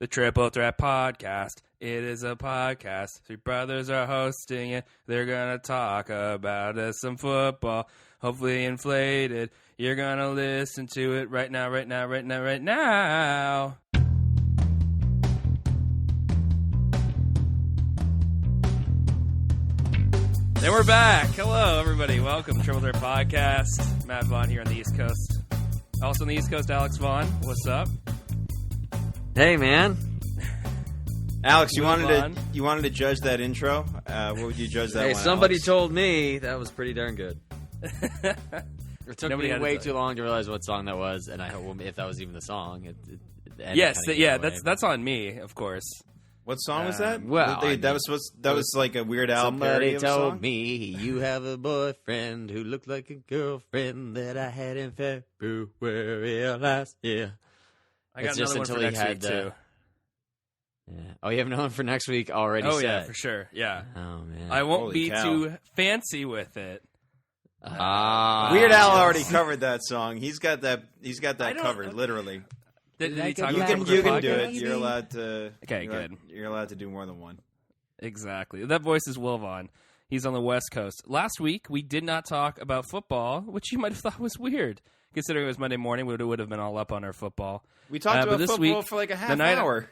The Triple Threat Podcast. It is a podcast. Three brothers are hosting it. They're going to talk about some football. Hopefully inflated. You're going to listen to it right now. And we're back. Hello, everybody. Welcome to Triple Threat Podcast. Matt Vaughan here on the East Coast. Also on the East Coast, Alex Vaughan. What's up? Hey, man. Alex, you wanted to judge that intro? What would you judge that one? Hey, somebody Alex? told me that was pretty darn good. It took me way too long to realize what song that was, and I hope if that was even the song. That's on me, of course. What song was that? Well, that was like a Weird Al parody of a song? Somebody told me you have a boyfriend who looked like a girlfriend that I had in February last year. I got another one for next week, too. Yeah. Oh, you have another one for next week already set? Yeah, for sure. Yeah. Oh, man. I won't be too fancy with it. Weird Al already covered that song. He's got that covered, literally. Did he talk you about can it? do it. You're allowed to. Okay, good. You're allowed to do more than one. Exactly. That voice is Will Vaughn. He's on the West Coast. Last week, we did not talk about football, which you might have thought was weird. Considering it was Monday morning, we would have been all up on our football. We talked about football for like a half hour.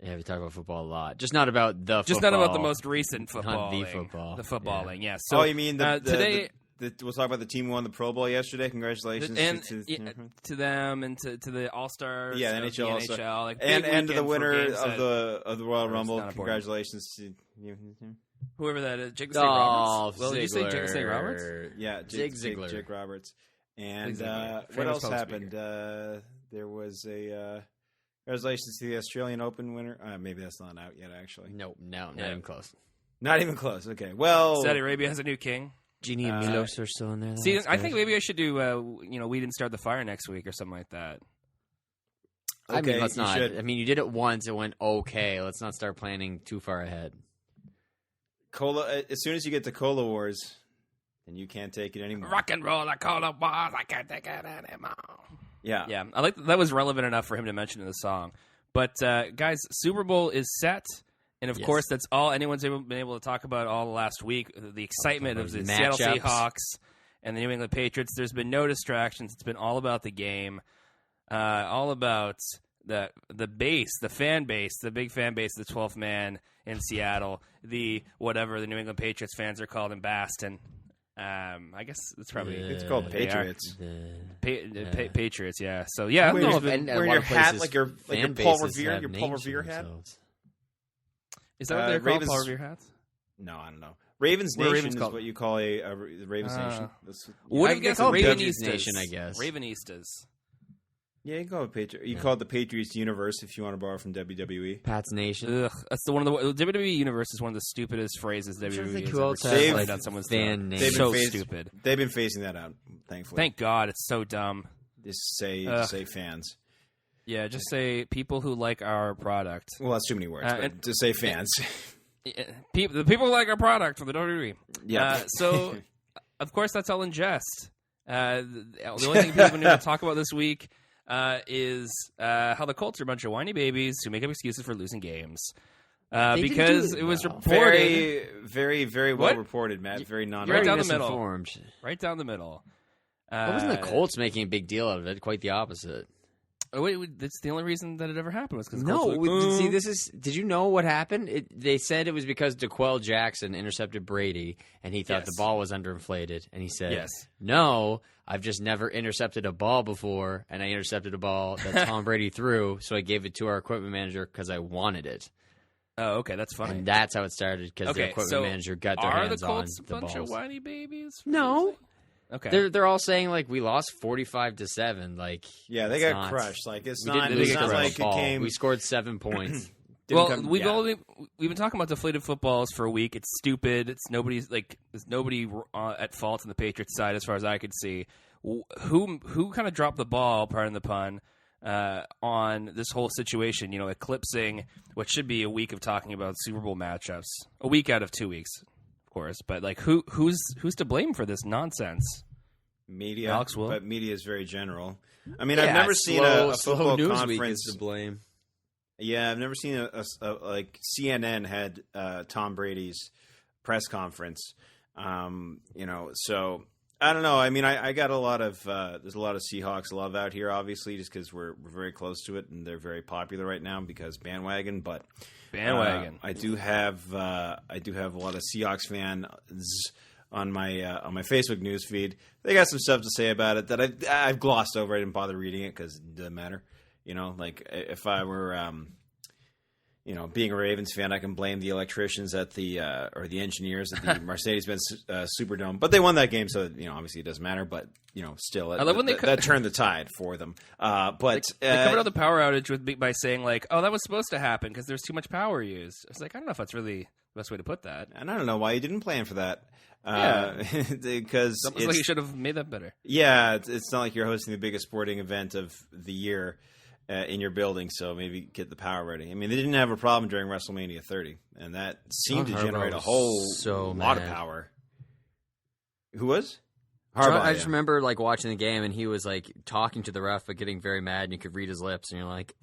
Yeah, we talk about football a lot. Just not about the football. Just not about the most recent footballing. Not the football. The footballing, yeah. So, you mean today... we'll talk about the team who won the Pro Bowl yesterday. Congratulations to them and to the All-Stars. Yeah, the NHL. NHL like, and to the winner of the Royal Rumble. Congratulations to you. Whoever that is. Jake Roberts? Well, did you say Jake Roberts? Yeah, Jake Roberts. And what else happened? There was a... Congratulations to the Australian Open winner. Maybe that's not out yet, actually. Nope, not even close. Not even close. Okay, well... Saudi Arabia has a new king. Genie and Milos are still in there. See, I think maybe I should do, We Didn't Start the Fire next week or something like that. Okay, I mean, let's not. I mean, you did it once. It went okay. Let's not start planning too far ahead. Cola. As soon as you get to Cola Wars, then you can't take it anymore. Rock and roll, the Cola Wars. I can't take it anymore. Yeah. I like that was relevant enough for him to mention in the song. But guys, Super Bowl is set, and of course, that's all anyone's been able to talk about all last week. The excitement of the Seattle Seahawks and the New England Patriots. There's been no distractions. It's been all about the game, all about the base, the fan base, the big fan base, the 12th man in Seattle, the whatever the New England Patriots fans are called in Boston. I guess it's probably it's called Patriots. Patriots, yeah. So yeah, wearing your hat like your Paul Revere hat. Is that what they're called, Paul Revere hats? No, I don't know. Ravens Nation is what you call a Ravens Nation. What do you guys call Ravens Nation? I guess Ravenistas. Yeah, you can call it Patriot. You call it the Patriots Universe if you want to borrow from WWE. Pat's Nation. Ugh, that's the WWE Universe is one of the stupidest phrases WWE has ever said on someone's fan name. So stupid. They've been phasing that out, thankfully. Thank God, it's so dumb. Just say fans. Yeah, just say people who like our product. Well, that's too many words, but just say fans. The people who like our product from the WWE. Yeah. So, of course, that's all in jest. The only thing people need to talk about this week is how the Colts are a bunch of whiny babies who make up excuses for losing games. Because it was reported... Very, very, very well reported, Matt. Very right down the middle. Misinformed. Right down the middle. It wasn't the Colts making a big deal out of it. Quite the opposite. Oh, wait, that's the only reason that it ever happened was because see, this is. Did you know what happened? They said it was because DeQuell Jackson intercepted Brady, and he thought the ball was underinflated, and he said, "No, I've just never intercepted a ball before, and I intercepted a ball that Tom Brady threw, so I gave it to our equipment manager because I wanted it." Oh, okay, that's funny. And that's how it started because the equipment manager got their hands on the balls. Are the Colts a bunch of whiny babies? No. Okay. They're all saying like we lost 45-7. Like they got crushed. Like it's not like it came. We scored 7 points. Well, we've been talking about deflated footballs for a week. It's stupid. There's nobody at fault on the Patriots side as far as I could see. Who kind of dropped the ball, pardon the pun, on this whole situation? Eclipsing what should be a week of talking about Super Bowl matchups, a week out of 2 weeks. Course, but like who's to blame for this nonsense? Media, Alex but media is very general. I mean, I've never seen a football conference to blame. Yeah, I've never seen a like CNN had Tom Brady's press conference. So I don't know. I mean, I got a lot of there's a lot of Seahawks love out here, obviously, just because we're very close to it and they're very popular right now because bandwagon. But I do have a lot of Seahawks fans on my Facebook news feed. They got some stuff to say about it that I've glossed over. I didn't bother reading it because it doesn't matter. Like if I were being a Ravens fan, I can blame the electricians at the or the engineers at the Mercedes-Benz Superdome. But they won that game, so obviously it doesn't matter. But still, I love when that turned the tide for them. But they covered up the power outage by saying like, "Oh, that was supposed to happen because there's too much power used." It's like I don't know if that's really the best way to put that. And I don't know why you didn't plan for that. Because it's like you should have made that better. Yeah, it's not like you're hosting the biggest sporting event of the year in your building, so maybe get the power ready. I mean, they didn't have a problem during WrestleMania 30, and that seemed to generate a whole lot of power. Who was? Harbaugh, I just remember like watching the game, and he was like talking to the ref, but getting very mad, and you could read his lips, and you're like,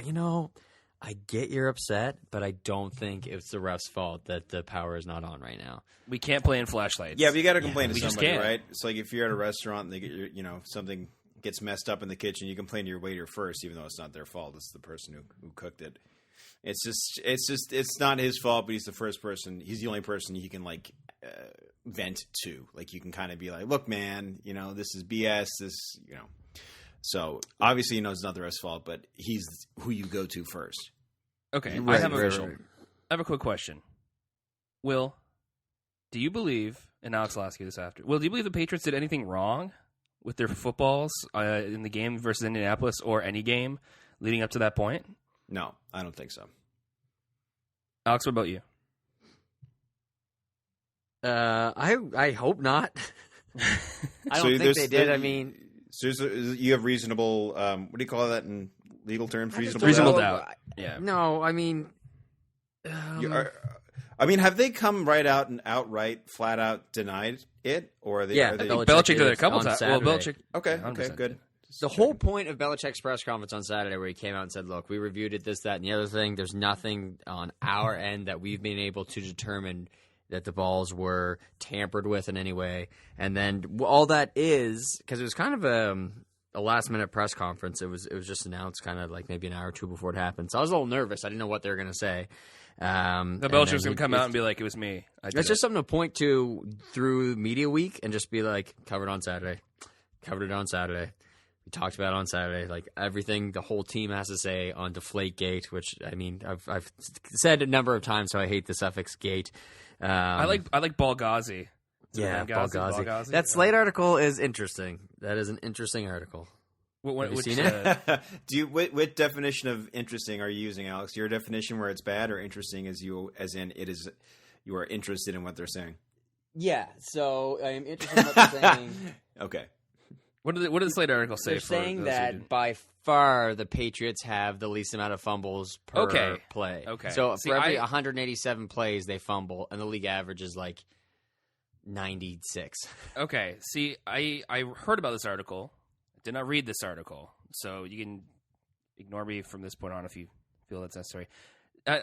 I get you're upset, but I don't think it's the ref's fault that the power is not on right now. We can't play in flashlights. Yeah, but you got to complain to somebody, right? It's like if you're at a restaurant and they get something gets messed up in the kitchen, you complain to your waiter first, even though it's not their fault. It's the person who cooked it. It's not his fault, but he's the first person. He's the only person he can vent to. Like you can kind of be like, look, man, this is BS. So obviously, it's not the ref's fault, but he's who you go to first. Okay, I have a quick question. Will, do you believe? And Alex will ask you this after. Will, do you believe the Patriots did anything wrong with their footballs in the game versus Indianapolis or any game leading up to that point? No, I don't think so. Alex, what about you? I hope not. I don't think they did. I mean, so you have reasonable. What do you call that in legal terms? Reasonable doubt. Yeah. No, I mean, have they come right out and outright, flat out denied it, or are they? Yeah, Belichick did it a couple times. Well, Belichick. Okay, good. The whole point of Belichick's press conference on Saturday, where he came out and said, "Look, we reviewed it, this, that, and the other thing. There's nothing on our end that we've been able to determine that the balls were tampered with in any way." And then all that is because it was kind of a last-minute press conference. It was just announced kind of like maybe an hour or two before it happened. So I was a little nervous. I didn't know what they were going to say. The Belichick was going to come out and be like, "It was me." It's just something to point to through media week and just be like, "Covered it on Saturday. We talked about it on Saturday." Like everything the whole team has to say on Deflategate, which I mean I've said a number of times, so I hate the suffix gate. I like Balgazi. Yeah, Balgazi. That Slate article is interesting. That is an interesting article. Have you seen it? What definition of interesting are you using, Alex? Your definition where it's bad, or interesting as in it is you are interested in what they're saying? Yeah. So I'm interested in what they're saying. Okay. What did the Slate article say? They're saying that by far the Patriots have the least amount of fumbles per play. Okay. So for every 187 plays, they fumble, and the league average is like 96. Okay. See, I heard about this article. Did not read this article, so you can ignore me from this point on if you feel that's necessary.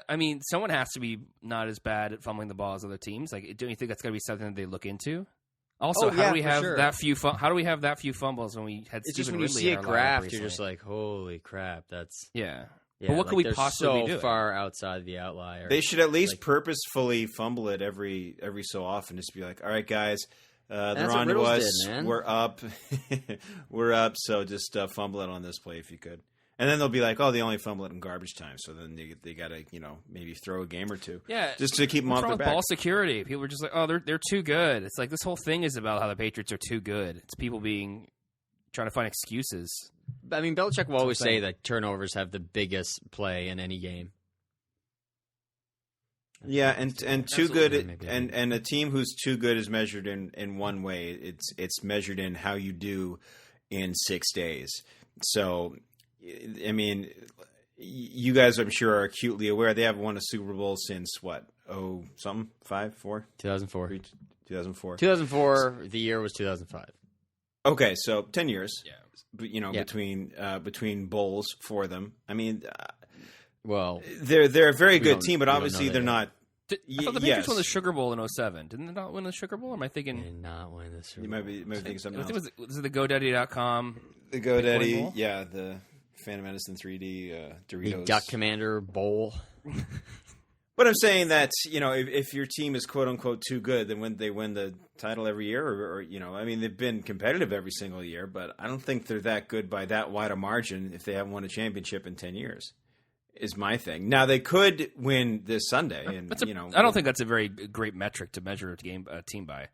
I mean, someone has to be not as bad at fumbling the ball as other teams. Like, don't you think that's going to be something that they look into? Also, how do we have that few? How do we have that few fumbles when we had? It's just when you see a graph, you're just like, "Holy crap!" That's yeah. But what could we possibly do? So far outside the outlier. They should at least purposefully fumble it every so often. Just be like, "All right, guys." They're on to us. We're up. We're up. So just fumble it on this play if you could. And then they'll be like, "Oh, they only fumble it in garbage time." So then they got to maybe throw a game or two. Yeah, just to keep them off their back. Ball security. People are just like, "Oh, they're too good." It's like this whole thing is about how the Patriots are too good. It's people trying to find excuses. I mean, Belichick will always say that turnovers have the biggest play in any game. Yeah, and too good, and a team who's too good is measured in one way. It's measured in how you do in 6 days. So, I mean, you guys, I'm sure, are acutely aware they haven't won a Super Bowl since what? 2004. 2004. The year was 2005. Okay, so 10 years. Yeah. Between bowls for them. I mean. Well, they're a very good team, but obviously they're not. I thought the Patriots won the Sugar Bowl in 2007. Didn't they not win the Sugar Bowl? Or am I thinking? They did not win the Sugar Bowl. You might be thinking something else. Was it the GoDaddy.com? The GoDaddy, yeah, the Phantom Medicine 3D Doritos. The Duck Commander Bowl. But I'm saying that, if your team is quote unquote too good, then when they win the title every year, or I mean, they've been competitive every single year, but I don't think they're that good by that wide a margin if they haven't won a championship in 10 years. Is my thing. Now they could win this Sunday, and I don't think that's a very great metric to measure a team by.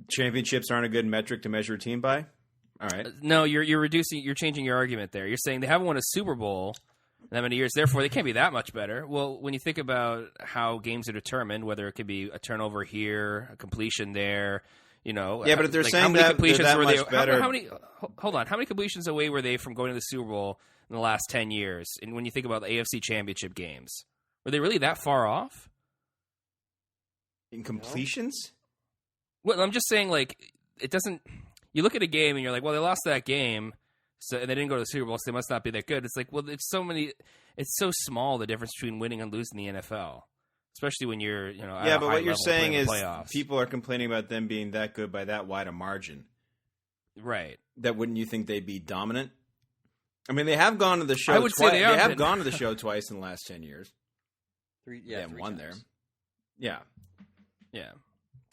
Championships aren't a good metric to measure a team by. All right. No, you're changing your argument there. You're saying they haven't won a Super Bowl that many years, therefore they can't be that much better. Well, when you think about how games are determined, whether it could be a turnover here, a completion there, Yeah, but if they're saying that they're that much better. Hold on. How many completions away were they from going to the Super Bowl in the last 10 years? And when you think about the AFC Championship games, were they really that far off? In completions? Well, I'm just saying, it doesn't... You look at a game and you're like, well, they lost that game, and they didn't go to the Super Bowl, so they must not be that good. It's like, well, it's so small, the difference between winning and losing the NFL, especially when you're, yeah. But what you're saying is people are complaining about them being that good by that wide a margin, right? That wouldn't you think they'd be dominant? I mean, they have gone to the show. I would say they have gone to the show twice in the last 10 years. Three won there. Yeah.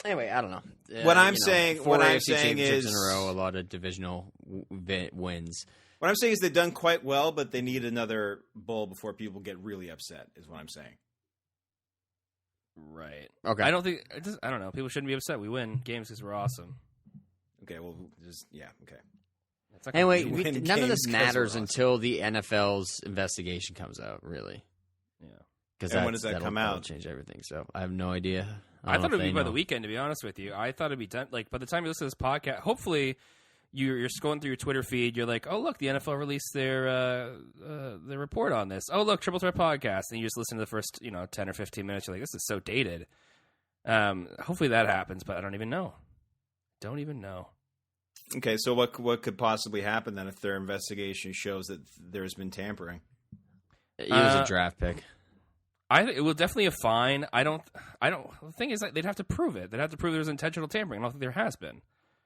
Anyway, I don't know. What I'm saying is in a row, a lot of divisional wins. What I'm saying is they've done quite well, but they need another bowl before people get really upset. Is what I'm saying. Right. Okay. I don't know. People shouldn't be upset. We win games because we're awesome. Okay. Well, okay. Anyway, none of this matters until the NFL's investigation comes out. Really. Yeah. Because when does that come out? That'll change everything. So I have no idea. I thought it would be by the weekend, to be honest with you. I thought it'd be done. By the time you listen to this podcast, hopefully you're scrolling through your Twitter feed. You're like, oh, look, the NFL released their report on this. Oh, look, Triple Threat Podcast. And you just listen to the first 10 or 15 minutes. You're like, this is so dated. Hopefully that happens, but I don't even know. Okay, so what could possibly happen then if their investigation shows that there's been tampering? It was a draft pick. It will definitely a fine. I don't. The thing is, they'd have to prove it. They'd have to prove there's intentional tampering. I don't think there has been.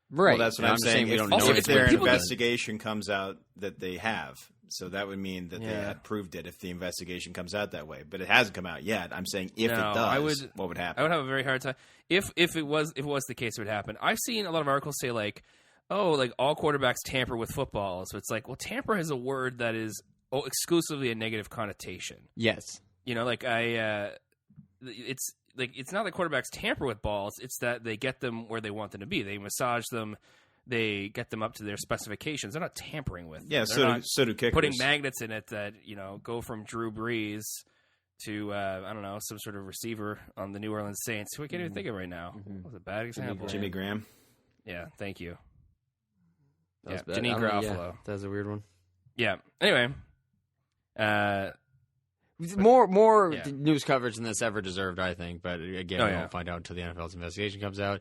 Right. Well, that's what I'm saying. We don't know if their investigation comes out that they have, so that would mean that they had proved it. If the investigation comes out that way, but it hasn't come out yet. I'm saying if it does, what would happen? I would have a very hard time if it was the case. It would happen. I've seen a lot of articles say all quarterbacks tamper with football. So it's like, well, tamper is a word that is exclusively a negative connotation. Yes. It's not that quarterbacks tamper with balls. It's that they get them where they want them to be. They massage them. They get them up to their specifications. They're not tampering with them. Yeah, so do kickers. Putting magnets in it that, go from Drew Brees to, some sort of receiver on the New Orleans Saints, who I can't even think of right now. That was a bad example. Jimmy Graham. Yeah, thank you. Janine Garofalo. Yeah, that was a weird one. Yeah. Anyway. More news coverage than this ever deserved, I think. But again, we won't find out until the NFL's investigation comes out.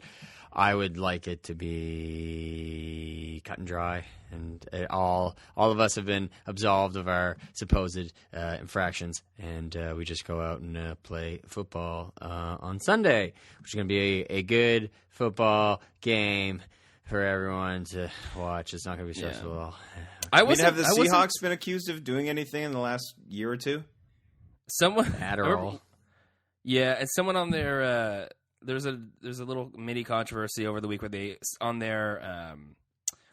I would like it to be cut and dry, and all of us have been absolved of our supposed infractions, and we just go out and play football on Sunday, which is going to be a good football game for everyone to watch. It's not going to be stressful at all. Have the Seahawks been accused of doing anything in the last year or two? Someone Adderall. Yeah, and someone on their there's a little mini controversy over the week where they on their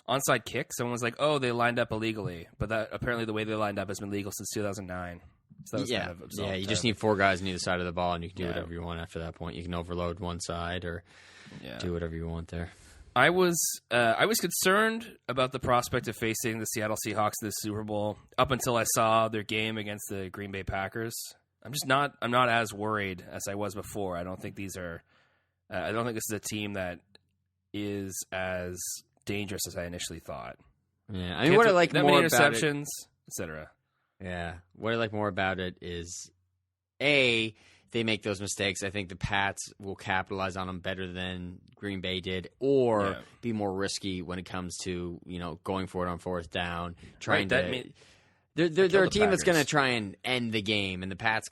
onside kick, someone was like, "Oh, they lined up illegally," but that apparently the way they lined up has been legal since 2009. So that was kind of absolved. You just need four guys on either side of the ball, and you can do whatever you want after that point. You can overload one side or do whatever you want there. I was concerned about the prospect of facing the Seattle Seahawks in the Super Bowl up until I saw their game against the Green Bay Packers. I'm not as worried as I was before. I don't think these are. I don't think this is a team that is as dangerous as I initially thought. Yeah, I mean, what I like more about interceptions, etc. Yeah, what I like more about it is they make those mistakes. I think the Pats will capitalize on them better than Green Bay did, or be more risky when it comes to going for it on fourth down, trying to They're a team that's going to try and end the game, and the Pack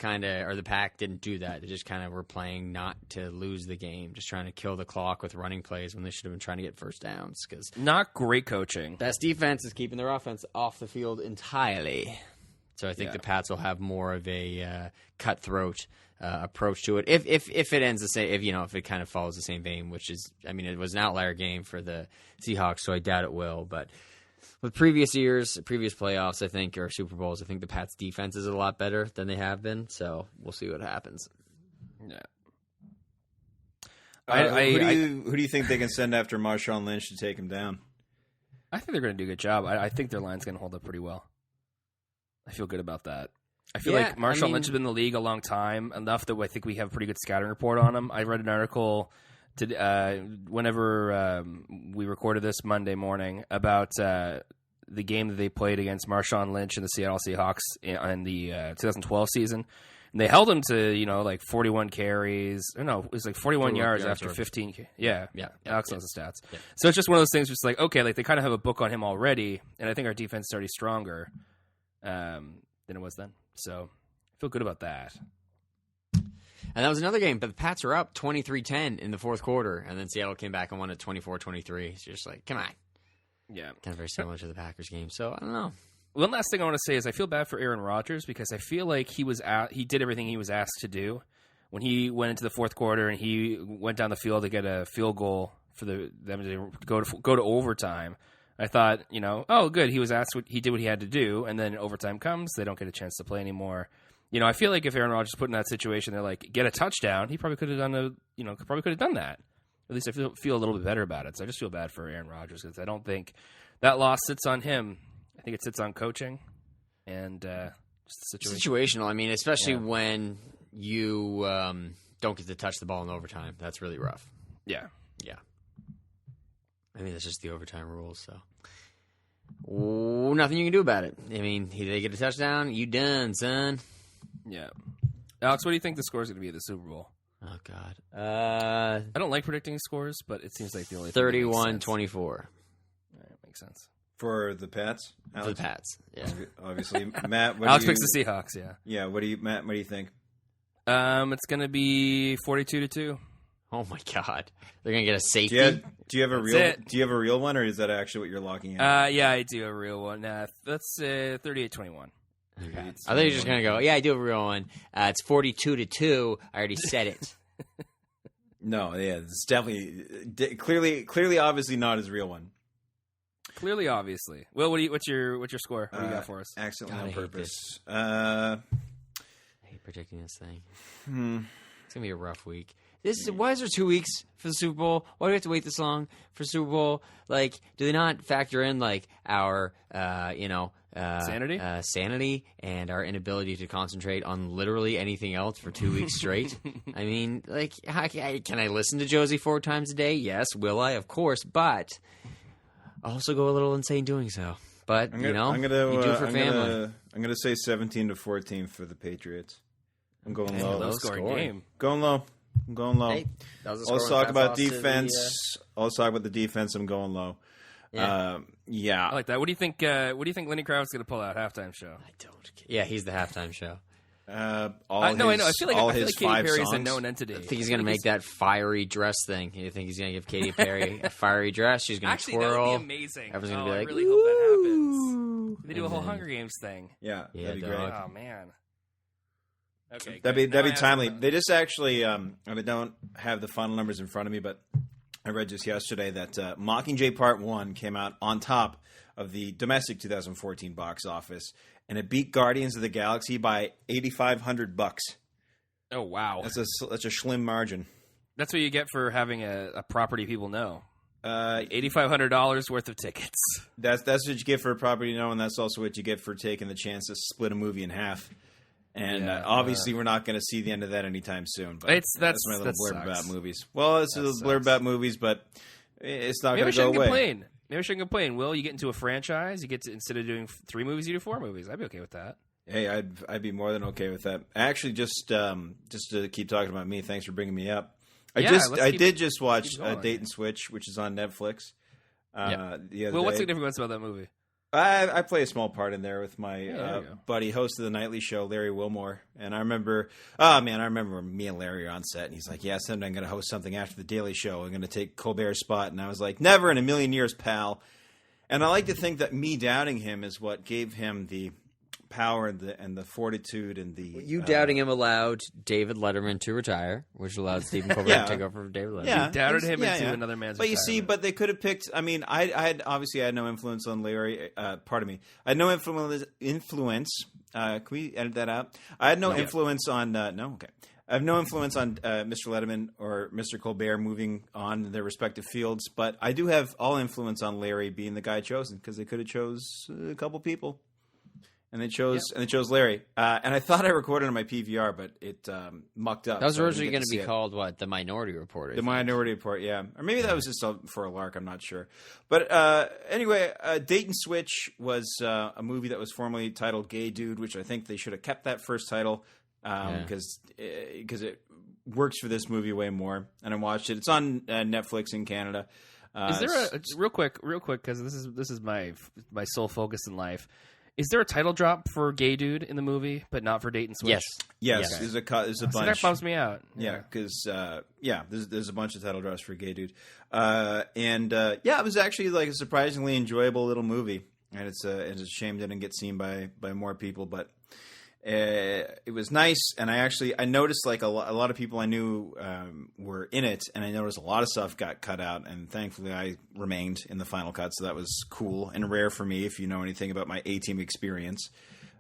didn't do that. They just kind of were playing not to lose the game, just trying to kill the clock with running plays when they should have been trying to get first downs. Cause not great coaching. Best defense is keeping their offense off the field entirely. So I think the Pats will have more of a cutthroat approach to it. If it ends the same, if it kind of follows the same vein, which is, I mean, it was an outlier game for the Seahawks, so I doubt it will, but. With previous years, previous playoffs, I think, or Super Bowls, I think the Pats' defense is a lot better than they have been. So we'll see what happens. Yeah. Who do you think they can send after Marshawn Lynch to take him down? I think they're going to do a good job. I think their line's going to hold up pretty well. I feel good about that. I feel like Marshawn Lynch has been in the league a long time, enough that I think we have a pretty good scouting report on him. I read an article whenever we recorded this Monday morning about the game that they played against Marshawn Lynch and the Seattle Seahawks in the 2012 season. And they held him to, like 41 carries. Or no, it was like 41 yards after 15. Yeah. Alex knows the stats. Yeah. So it's just one of those things just like, okay, like they kind of have a book on him already. And I think our defense is already stronger than it was then. So I feel good about that. And that was another game, but the Pats were up 23-10 in the fourth quarter, and then Seattle came back and won at 24-23. So just like, come on. Yeah. Kind of very similar to the Packers game, so I don't know. One last thing I want to say is I feel bad for Aaron Rodgers because I feel like he did everything he was asked to do. When he went into the fourth quarter and he went down the field to get a field goal for them to go to overtime, I thought, oh, good, he did what he had to do, and then overtime comes, they don't get a chance to play anymore. I feel like if Aaron Rodgers put in that situation, they're like, get a touchdown. He probably could have done that. At least I feel a little bit better about it. So I just feel bad for Aaron Rodgers because I don't think that loss sits on him. I think it sits on coaching and just the situation. Situational. I mean, especially when you don't get to touch the ball in overtime. That's really rough. Yeah. Yeah. I mean, that's just the overtime rules. So nothing you can do about it. I mean, they get a touchdown, you done, son. Yeah. Alex, what do you think the score is going to be at the Super Bowl? Oh, God. I don't like predicting scores, but it seems like the only 31-24. All right, makes sense. For the Pats? Alex? For the Pats, yeah. Obviously. Matt, Alex picks the Seahawks, yeah. Yeah, Matt, what do you think? It's going to be 42-2. Oh, my God. They're going to get a safety? Do you have a real one, or is that actually what you're locking in? Yeah, I do have a real one. That's 38-21. Okay. I thought you were just going to go, yeah, I do have a real one. It's 42-2. I already said it. No, yeah, it's definitely clearly, obviously not his real one. Clearly, obviously. Will, what's your score? What do you got for us? Accidentally on purpose. I hate predicting this thing. It's gonna be a rough week. Why is there 2 weeks for the Super Bowl? Why do we have to wait this long for Super Bowl? Like, do they not factor in like our sanity and our inability to concentrate on literally anything else for 2 weeks straight? I mean, like, can I listen to Josie 4 times a day? Yes. Will I? Of course. But I'll also go a little insane doing so. But you do it for family. I'm gonna say 17-14 for the Patriots. I'm going low. Low scoring game. Going low. I'm going low. Hey, let's talk about defense. Let's talk about the defense. I'm going low. Yeah. I like that. What do you think? What do you think Lenny Kravitz's going to pull out halftime show? I don't. Yeah, he's the halftime show. I know. I feel like Katy Perry's a known entity. I think he's going to make that fiery dress thing. You think he's going to give Katy Perry a fiery dress? She's going to twirl. That would be amazing. Everyone's going to be like, I really hope that happens. They do a whole Hunger Games thing. Yeah, that'd be great. Oh man. Okay, that'd be timely. They just actually, I don't have the final numbers in front of me, but I read just yesterday that Mockingjay Part 1 came out on top of the domestic 2014 box office, and it beat Guardians of the Galaxy by $8,500. Oh wow, that's a slim margin. That's what you get for having a property people know. $8,500 worth of tickets. That's what you get for a property you know, and that's also what you get for taking the chance to split a movie in half. And obviously, we're not going to see the end of that anytime soon. But that's my little blurb about movies. Well, it's a little blurb about movies, but it's not going to go away. Maybe I shouldn't complain. Will, you get into a franchise, you get to, instead of doing 3 movies, you do 4 movies. I'd be okay with that. Hey, I'd be more than okay with that. Actually, just to keep talking about me, thanks for bringing me up. I did just watch Date and Switch, which is on Netflix. The other what's day. significance about that movie? I play a small part in there with my buddy, host of the nightly show, Larry Wilmore. And I remember me and Larry are on set, and he's like, yeah, someday I'm going to host something after the Daily Show. I'm going to take Colbert's spot. And I was like, never in a million years, pal. And I like to think that me doubting him is what gave him the power and the fortitude and the... You doubting him allowed David Letterman to retire, which allowed Stephen Colbert to take over for David Letterman. Yeah, you doubted him into another man's But retirement. you see, but they could have picked... I mean, I had no influence on Larry... pardon me. I had no influence... can we edit that out? I had no influence on... no? Okay. I have no influence on Mr. Letterman or Mr. Colbert moving on in their respective fields, but I do have all influence on Larry being the guy chosen, because they could have chose a couple people. And they chose Larry. And I thought I recorded on my PVR, but it mucked up. That was originally going to be called what? The Minority Report. The Minority Report, yeah. Or maybe that was just for a lark. I'm not sure. But anyway, Dayton Switch was a movie that was formerly titled Gay Dude, which I think they should have kept that first title because it works for this movie way more. And I watched it. It's on Netflix in Canada. Is there a real quick? Because this is my sole focus in life. Is there a title drop for Gay Dude in the movie, but not for Dayton Switch? Yes. There's a bunch. That bums me out. Yeah, because there's a bunch of title drops for Gay Dude, it was actually like a surprisingly enjoyable little movie, and it's a shame that it didn't get seen by more people, but it was nice. And I noticed like a lot of people I knew were in it, and I noticed a lot of stuff got cut out, and thankfully I remained in the final cut, so that was cool and rare for me. If you know anything about my A-Team experience,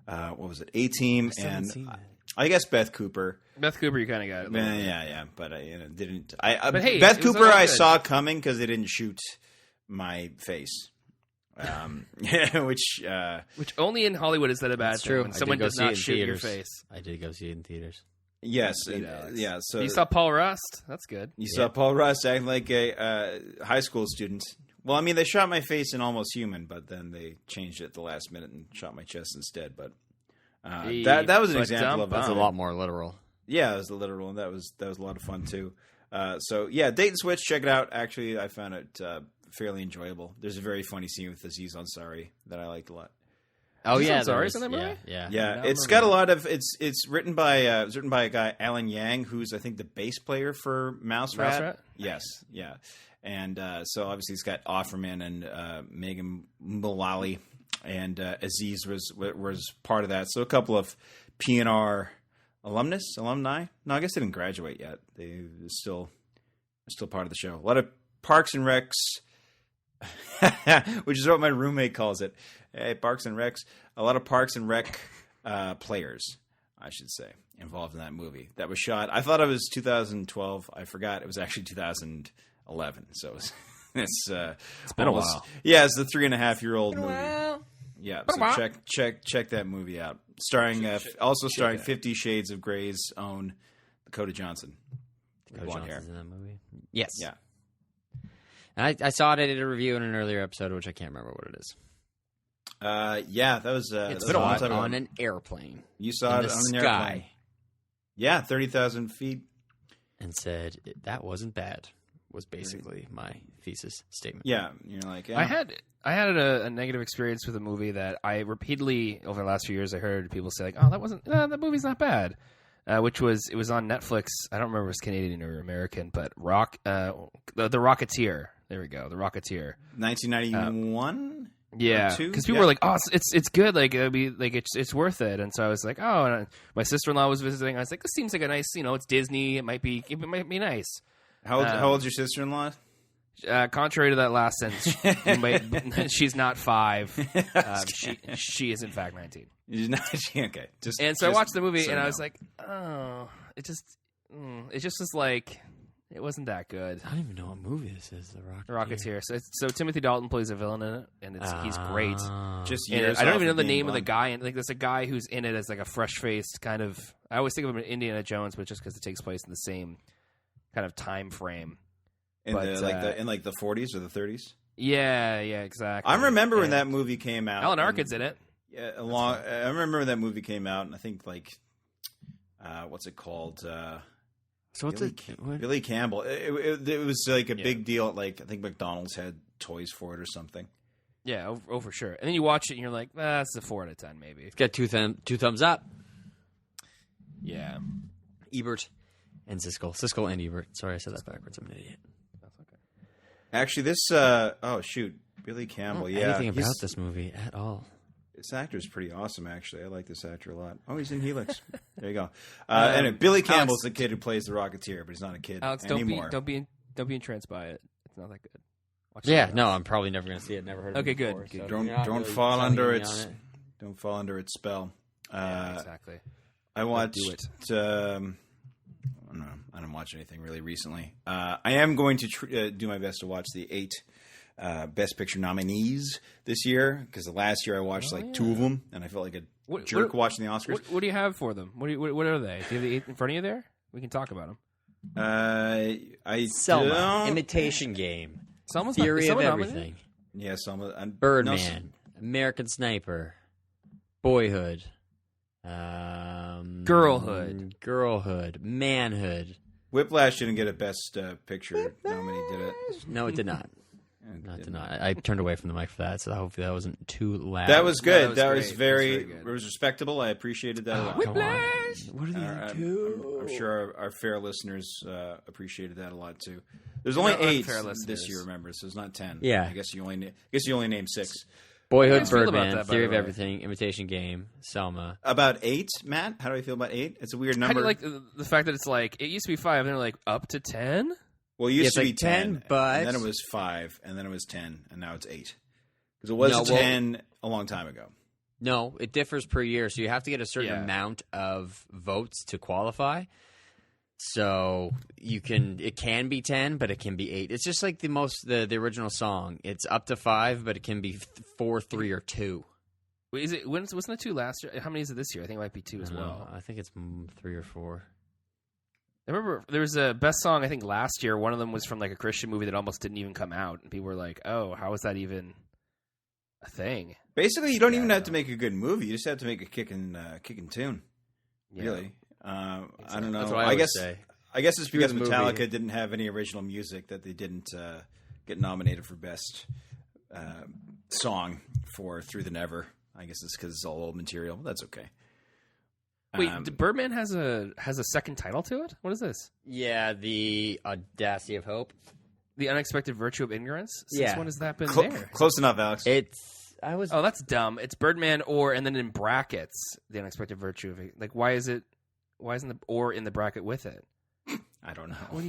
what was it? A-Team and I guess Beth Cooper. Beth Cooper, you kind of got it. Yeah, but I didn't. But hey, Beth Cooper, I saw coming because they didn't shoot my face. Which only in Hollywood is that a bad thing. True. When someone does not shoot your face. I did go see it in theaters. Yes, So you saw Paul Rust. That's good. You saw Paul Rust acting like a high school student. Well, I mean, they shot my face in Almost Human, but then they changed it at the last minute and shot my chest instead. But that was an example of that's a lot more literal. Yeah, it was the literal, and that was a lot of fun too. Dayton Switch, check it out. Actually, I found it fairly enjoyable. There's a very funny scene with Aziz Ansari that I liked a lot. Oh yeah, Ansari's in that movie. Yeah. It's got a lot of it's written by a guy, Alan Yang, who's I think the bass player for Mouse Rat. Yes, yeah, and so obviously he's got Offerman and Megan Mullally, and Aziz was part of that. So a couple of PNR alumni. No, I guess they didn't graduate yet. They're still part of the show. A lot of Parks and Recs. Which is what my roommate calls it. Hey, Parks and Recs. A lot of Parks and Rec players, I should say, involved in that movie that was shot. I thought it was 2012. I forgot it was actually 2011. So it's been a while. Yeah, it's the 3.5-year-old movie. Yeah, so check that movie out. Starring 50 Shades of Grey's own Dakota Johnson. Dakota Johnson's in that movie. Yes. Yeah. And I saw it. I did a review in an earlier episode, which I can't remember what it is. That was. It's been on an airplane. You saw it on an airplane. Yeah, 30,000 feet. And said that wasn't bad. Was basically my thesis statement. Yeah, you're like I had a negative experience with a movie that I repeatedly over the last few years I heard people say like, oh, that movie's not bad. It was on Netflix. I don't remember if it was Canadian or American, but the Rocketeer. There we go, The Rocketeer. 1991. Yeah, because people were like, "Oh, it's good. Like it'll be like it's worth it." And so I was like, "Oh." And my sister-in-law was visiting. I was like, "This seems like a nice, it's Disney. It might be nice." How old's your sister-in-law? Contrary to that last sentence, she's not 5. She is in fact 19. Okay. I watched the movie and I was like, "Oh, it just was like." It wasn't that good. I don't even know what movie this is. The Rocketeer. So Timothy Dalton plays a villain in it, and he's great. Just years. I don't even know the name of the guy. And like, there's a guy who's in it as like a fresh-faced kind of. I always think of him in Indiana Jones, but just because it takes place in the same kind of time frame. In the 40s or the 30s. Yeah, exactly. I remember when that movie came out. Alan Arkin's in it. Yeah, I remember when that movie came out, and I think what's it called? So Billy Campbell. It was like a big deal. Like I think McDonald's had toys for it or something. Yeah, for sure. And then you watch it and you're like, that's a 4 out of 10 maybe. It's got two thumbs up. Yeah. Ebert and Siskel. Siskel and Ebert. Sorry, I said that backwards. I'm an idiot. That's okay. Actually, this Billy Campbell. Anything about this movie at all? This actor is pretty awesome, actually. I like this actor a lot. Oh, he's in Helix. There you go. And Billy Campbell's the kid who plays the Rocketeer, but he's not a kid anymore. Don't be entranced by it. It's not that good. I'm probably never going to see it. Never heard of it before. Good. So don't fall under its spell. Exactly. I watched. I didn't watch anything really recently. I am going to do my best to watch the 8 Best Picture nominees this year, because the last year I watched 2 of them, and I felt like a jerk watching the Oscars. What do you have for them? What are they? Do you have the 8 in front of you there? We can talk about them. Selma, Imitation Game, Selma's Theory of Everything. Everything. Yeah, Selma. Birdman, American Sniper, Boyhood, Girlhood, Manhood. Whiplash didn't get a Best Picture nominee, did it? No, it did not. No, it did not. I turned away from the mic for that, so hopefully that wasn't too loud. That was good. That was very good. It was respectable. I appreciated that a lot. Whiplash! What are they do? I'm sure our fair listeners appreciated that a lot too. There's only 8 this year, remember, so it's not 10. Yeah. I guess you only named 6. Boyhood, Birdman, Theory of Everything, Imitation Game, Selma. About 8, Matt? How do I feel about 8? It's a weird number. How do you like the fact that it's like, it used to be 5, and they're like, up to 10? Well, it used to be 10, but... and then it was 5, and then it was 10, and now it's 8. Because it was 10 a long time ago. No, it differs per year, so you have to get a certain amount of votes to qualify. So it can be 10, but it can be 8. It's just like the original song. It's up to 5, but it can be 4, 3, or 2. Wait, wasn't it 2 last year? How many is it this year? I think it might be 2 as well. I think it's 3 or 4. I remember there was a best song, I think, last year. One of them was from like a Christian movie that almost didn't even come out. And people were like, oh, how is that even a thing? Basically, you don't even have to make a good movie. You just have to make a kicking tune. Yeah. Really. I don't know. That's what I say. I guess it's because Metallica didn't have any original music that they didn't get nominated for Best Song for Through the Never. I guess it's because it's all old material. That's okay. Wait, Birdman has a second title to it? What is this? Yeah, The Audacity of Hope. The Unexpected Virtue of Ignorance? Since when has that been there? Close enough, Alex. Oh, that's dumb. It's Birdman and then in brackets, The Unexpected Virtue of Ignorance. Like, why isn't the or in the bracket with it? I don't know. What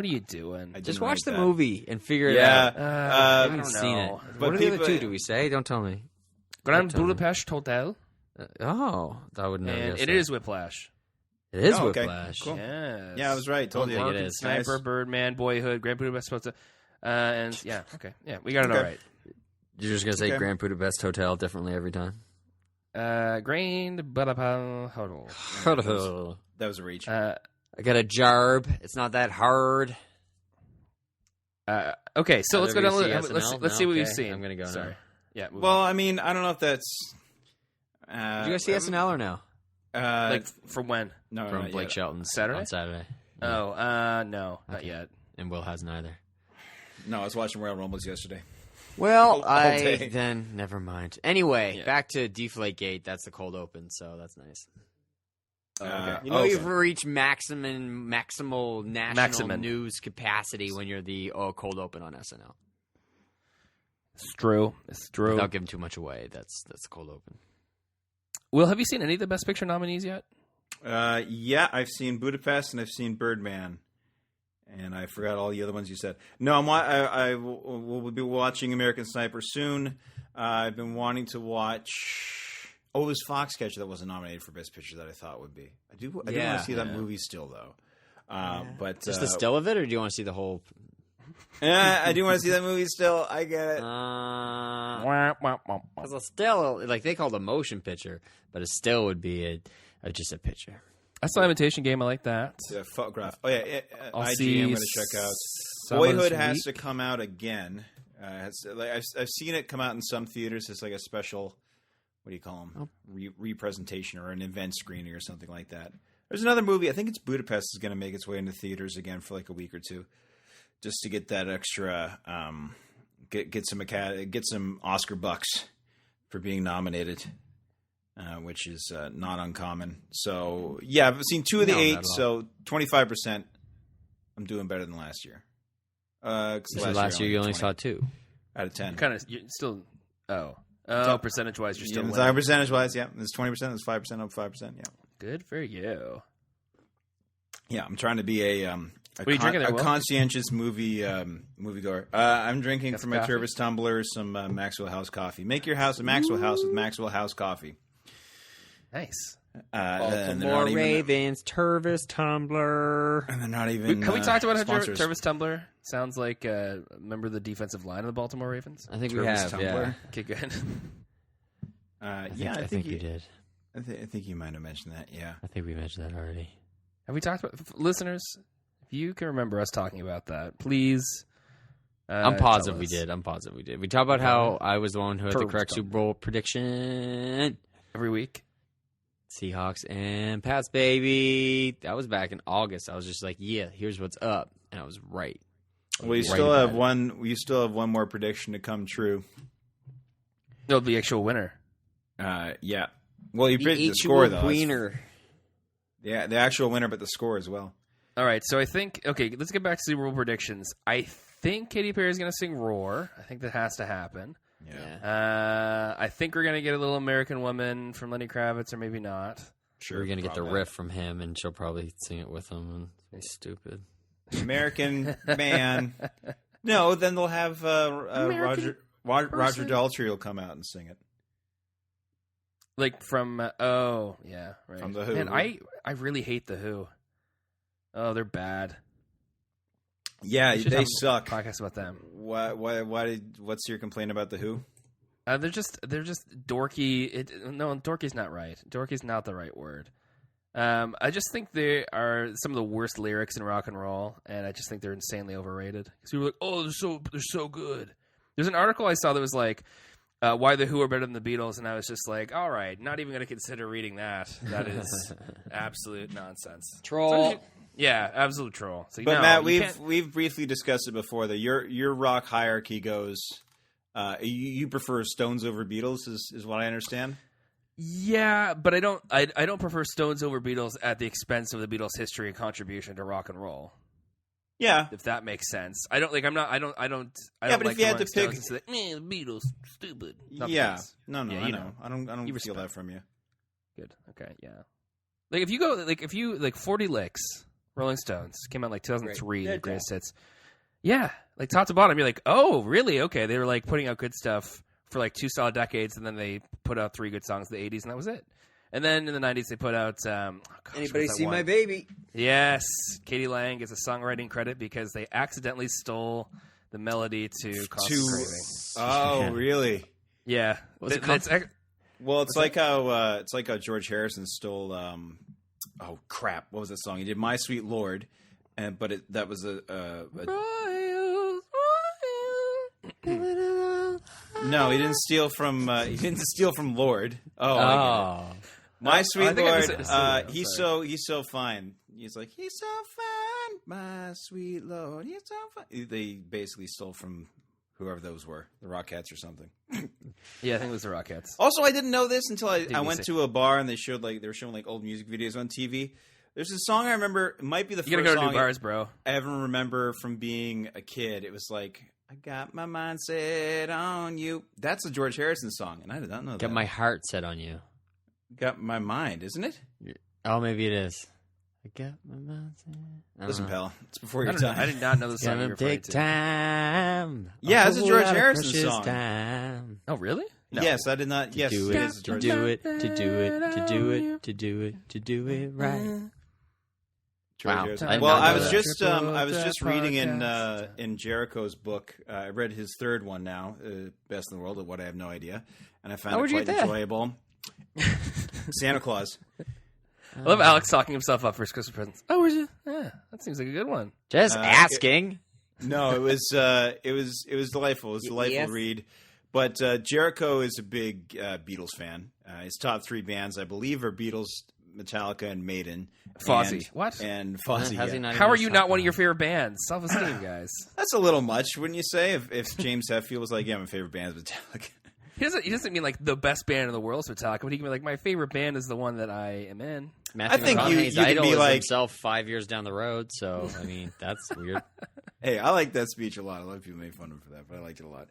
are you doing? Just watch the movie and figure it out. I haven't seen it. But what are the other 2, do we say? Don't tell me. Grand Budapest Hotel. I wouldn't know. And it is Whiplash. It is okay. Whiplash. Cool. Yes. Yeah, I was right. Told you. It is. Sniper, Nice. Birdman, Boyhood, Grand Budapest Hotel. And yeah, okay. Yeah, we got it all right. You're just going to say Grand Budapest Hotel differently every time? Grand Budapest Hotel. That was a reach. I got a jarb. It's not that hard. Okay, so let's go down. Let's see what we've Okay. seen. I'm going to go now. Yeah. Well, I mean, I don't know if that's... Did you guys see SNL or no? Like, for when? No, From Blake Shelton's Saturday? on Saturday. Yeah. Oh, no, not yet. And Will hasn't either. No, I was watching Royal Rumbles yesterday. Well, all day. then never mind. Anyway, back to Deflategate. That's the cold open, so that's nice. Okay. You've reached maximal national news capacity when you're the cold open on SNL. It's true. Without giving too much away, that's the cold open. Will, have you seen any of the Best Picture nominees yet? Yeah, I've seen Budapest and I've seen Birdman, and I forgot all the other ones you said. No, I will be watching American Sniper soon. I've been wanting to watch. Oh, it was Foxcatcher that wasn't nominated for Best Picture that I thought would be. I do want to see that movie still though. But just the still of it, or do you want to see the whole? I do want to see that movie still. I get it. Because a still, like they call it a motion picture, but a still would be just a picture. I saw Imitation Game. I like that. Yeah, photograph. Oh yeah, I'll IG. see I'm going to check out. Boyhood has to come out again. I've seen it come out in some theaters. It's like a special. What do you call them? Representation or an event screening or something like that. There's another movie. I think it's Budapest is going to make its way into theaters again for like a week or two, just to get that extra get some Oscar bucks for being nominated, which is not uncommon. So yeah, I've seen 2 of the 8, so 25%. I'm doing better than last year. Last year you only saw 2 out of 10. Kind of, you're still. Percentage wise, you're still. Yeah, percentage wise, yeah. It's 20%. It's 5% up, 5%. Yeah. Good for you. Yeah, I'm trying to be a conscientious moviegoer. I'm drinking from my Tervis tumbler some Maxwell House coffee. Make your house a Maxwell House with Maxwell House coffee. Nice. Baltimore Ravens, Tervis tumbler. And they're not even. Have we talked about how Tervis tumbler sounds like a member of the defensive line of the Baltimore Ravens? I think we have. Tumbler. Yeah. Okay, good. I think you did. I think you might have mentioned that. Yeah, I think we mentioned that already. Have we talked about listeners? If you can remember us talking about that, please. I'm positive we did. We talked about how I was the one who had the correct Super Bowl prediction every week. Seahawks and Pats, baby. That was back in August. I was just like, yeah, here's what's up, and I was right. Well, you still have one. You still have one more prediction to come true. No, the actual winner. Yeah. Well, you predicted the score though. Winner. Yeah, the actual winner, but the score as well. All right, so I think let's get back to Super Bowl predictions. I think Katy Perry is going to sing "Roar." I think that has to happen. Yeah. I think we're going to get a little American Woman from Lenny Kravitz, or maybe not. Sure, we're going to get the riff from him, and she'll probably sing it with him, and it's stupid. American Man. No, then they'll have Roger Daltrey will come out and sing it. Like from right. From the Who. And I really hate the Who. Oh, they're bad. Yeah, they suck. Podcast about them. What's your complaint about the Who? They're just dorky. No, dorky's not right. Dorky's not the right word. I just think they are some of the worst lyrics in rock and roll, and I just think they're insanely overrated. Because people are like, oh, they're so good. There's an article I saw that was like, why the Who are better than the Beatles, and I was just like, all right, not even going to consider reading that. That is absolute nonsense. Troll. Yeah, absolute troll. So, but Matt, we've briefly discussed it before. That your rock hierarchy goes. You prefer Stones over Beatles, is what I understand. Yeah, but I don't prefer Stones over Beatles at the expense of the Beatles' history and contribution to rock and roll. Yeah, if that makes sense. I don't. Yeah, but if you had to pick, the Beatles, stupid. No, I know. I don't feel that from you. Good. Okay. Yeah. Like if you 40 Licks, Rolling Stones came out like 2003, the greatest hits. Yeah, like top to bottom, you're like, oh, really? Okay, they were like putting out good stuff for like 2 solid decades, and then they put out 3 good songs in the 80s, and that was it. And then in the 90s, they put out... Anybody See My Baby? Yes. Katie Lang gets a songwriting credit because they accidentally stole the melody to Constant Craving. Oh, really? Yeah. It's like how George Harrison stole... oh, crap. What was that song? He did My Sweet Lord, but that was a No, he didn't steal from Lord. Oh. My Sweet Lord, he's so fine. He's like, he's so fine, my sweet Lord, he's so fine. They basically stole from whoever those were, the Rockettes or something. Yeah, I think it was the Rockettes. Also, I didn't know this until I went to a bar and they were showing old music videos on TV. There's a song I remember, it might be the first song bars, bro. I ever remember from being a kid. It was like, I got my mind set on you. That's a George Harrison song, and I did not know that. Got my heart set on you. Got my mind, isn't it? Oh, maybe it is. I got my mind set. Listen, pal, it's before your time. I did not know the song you were referring to. Time. Yeah, it's a George Harrison song. Time. Oh, really? No. Yes, I did not. Yes, do it, to do it, to do it, to do it, to do it, to do it right. Wow. Well, I was just reading in Jericho's book. I read his third one now, Best in the World, of what I have no idea, and I found it quite enjoyable. Santa Claus. I love Alex talking himself up for his Christmas presents. Oh, where's you? Yeah, that seems like a good one. Just asking. No, it was delightful. It was a delightful read. But Jericho is a big Beatles fan. His top 3 bands, I believe, are Beatles, Metallica and Maiden. Fozzy. What? And Fozzy. How are you not one of your favorite bands? Self-esteem, guys. That's a little much, wouldn't you say? If James Hetfield was like, yeah, my favorite band is Metallica. He doesn't mean like the best band in the world is Metallica, but he can be like, my favorite band is the one that I am in. Matthew I think McConaughey's you idol can be is like himself 5 years down the road, so I mean that's weird. Hey, I like that speech a lot. A lot of people make fun of him for that, but I liked it a lot.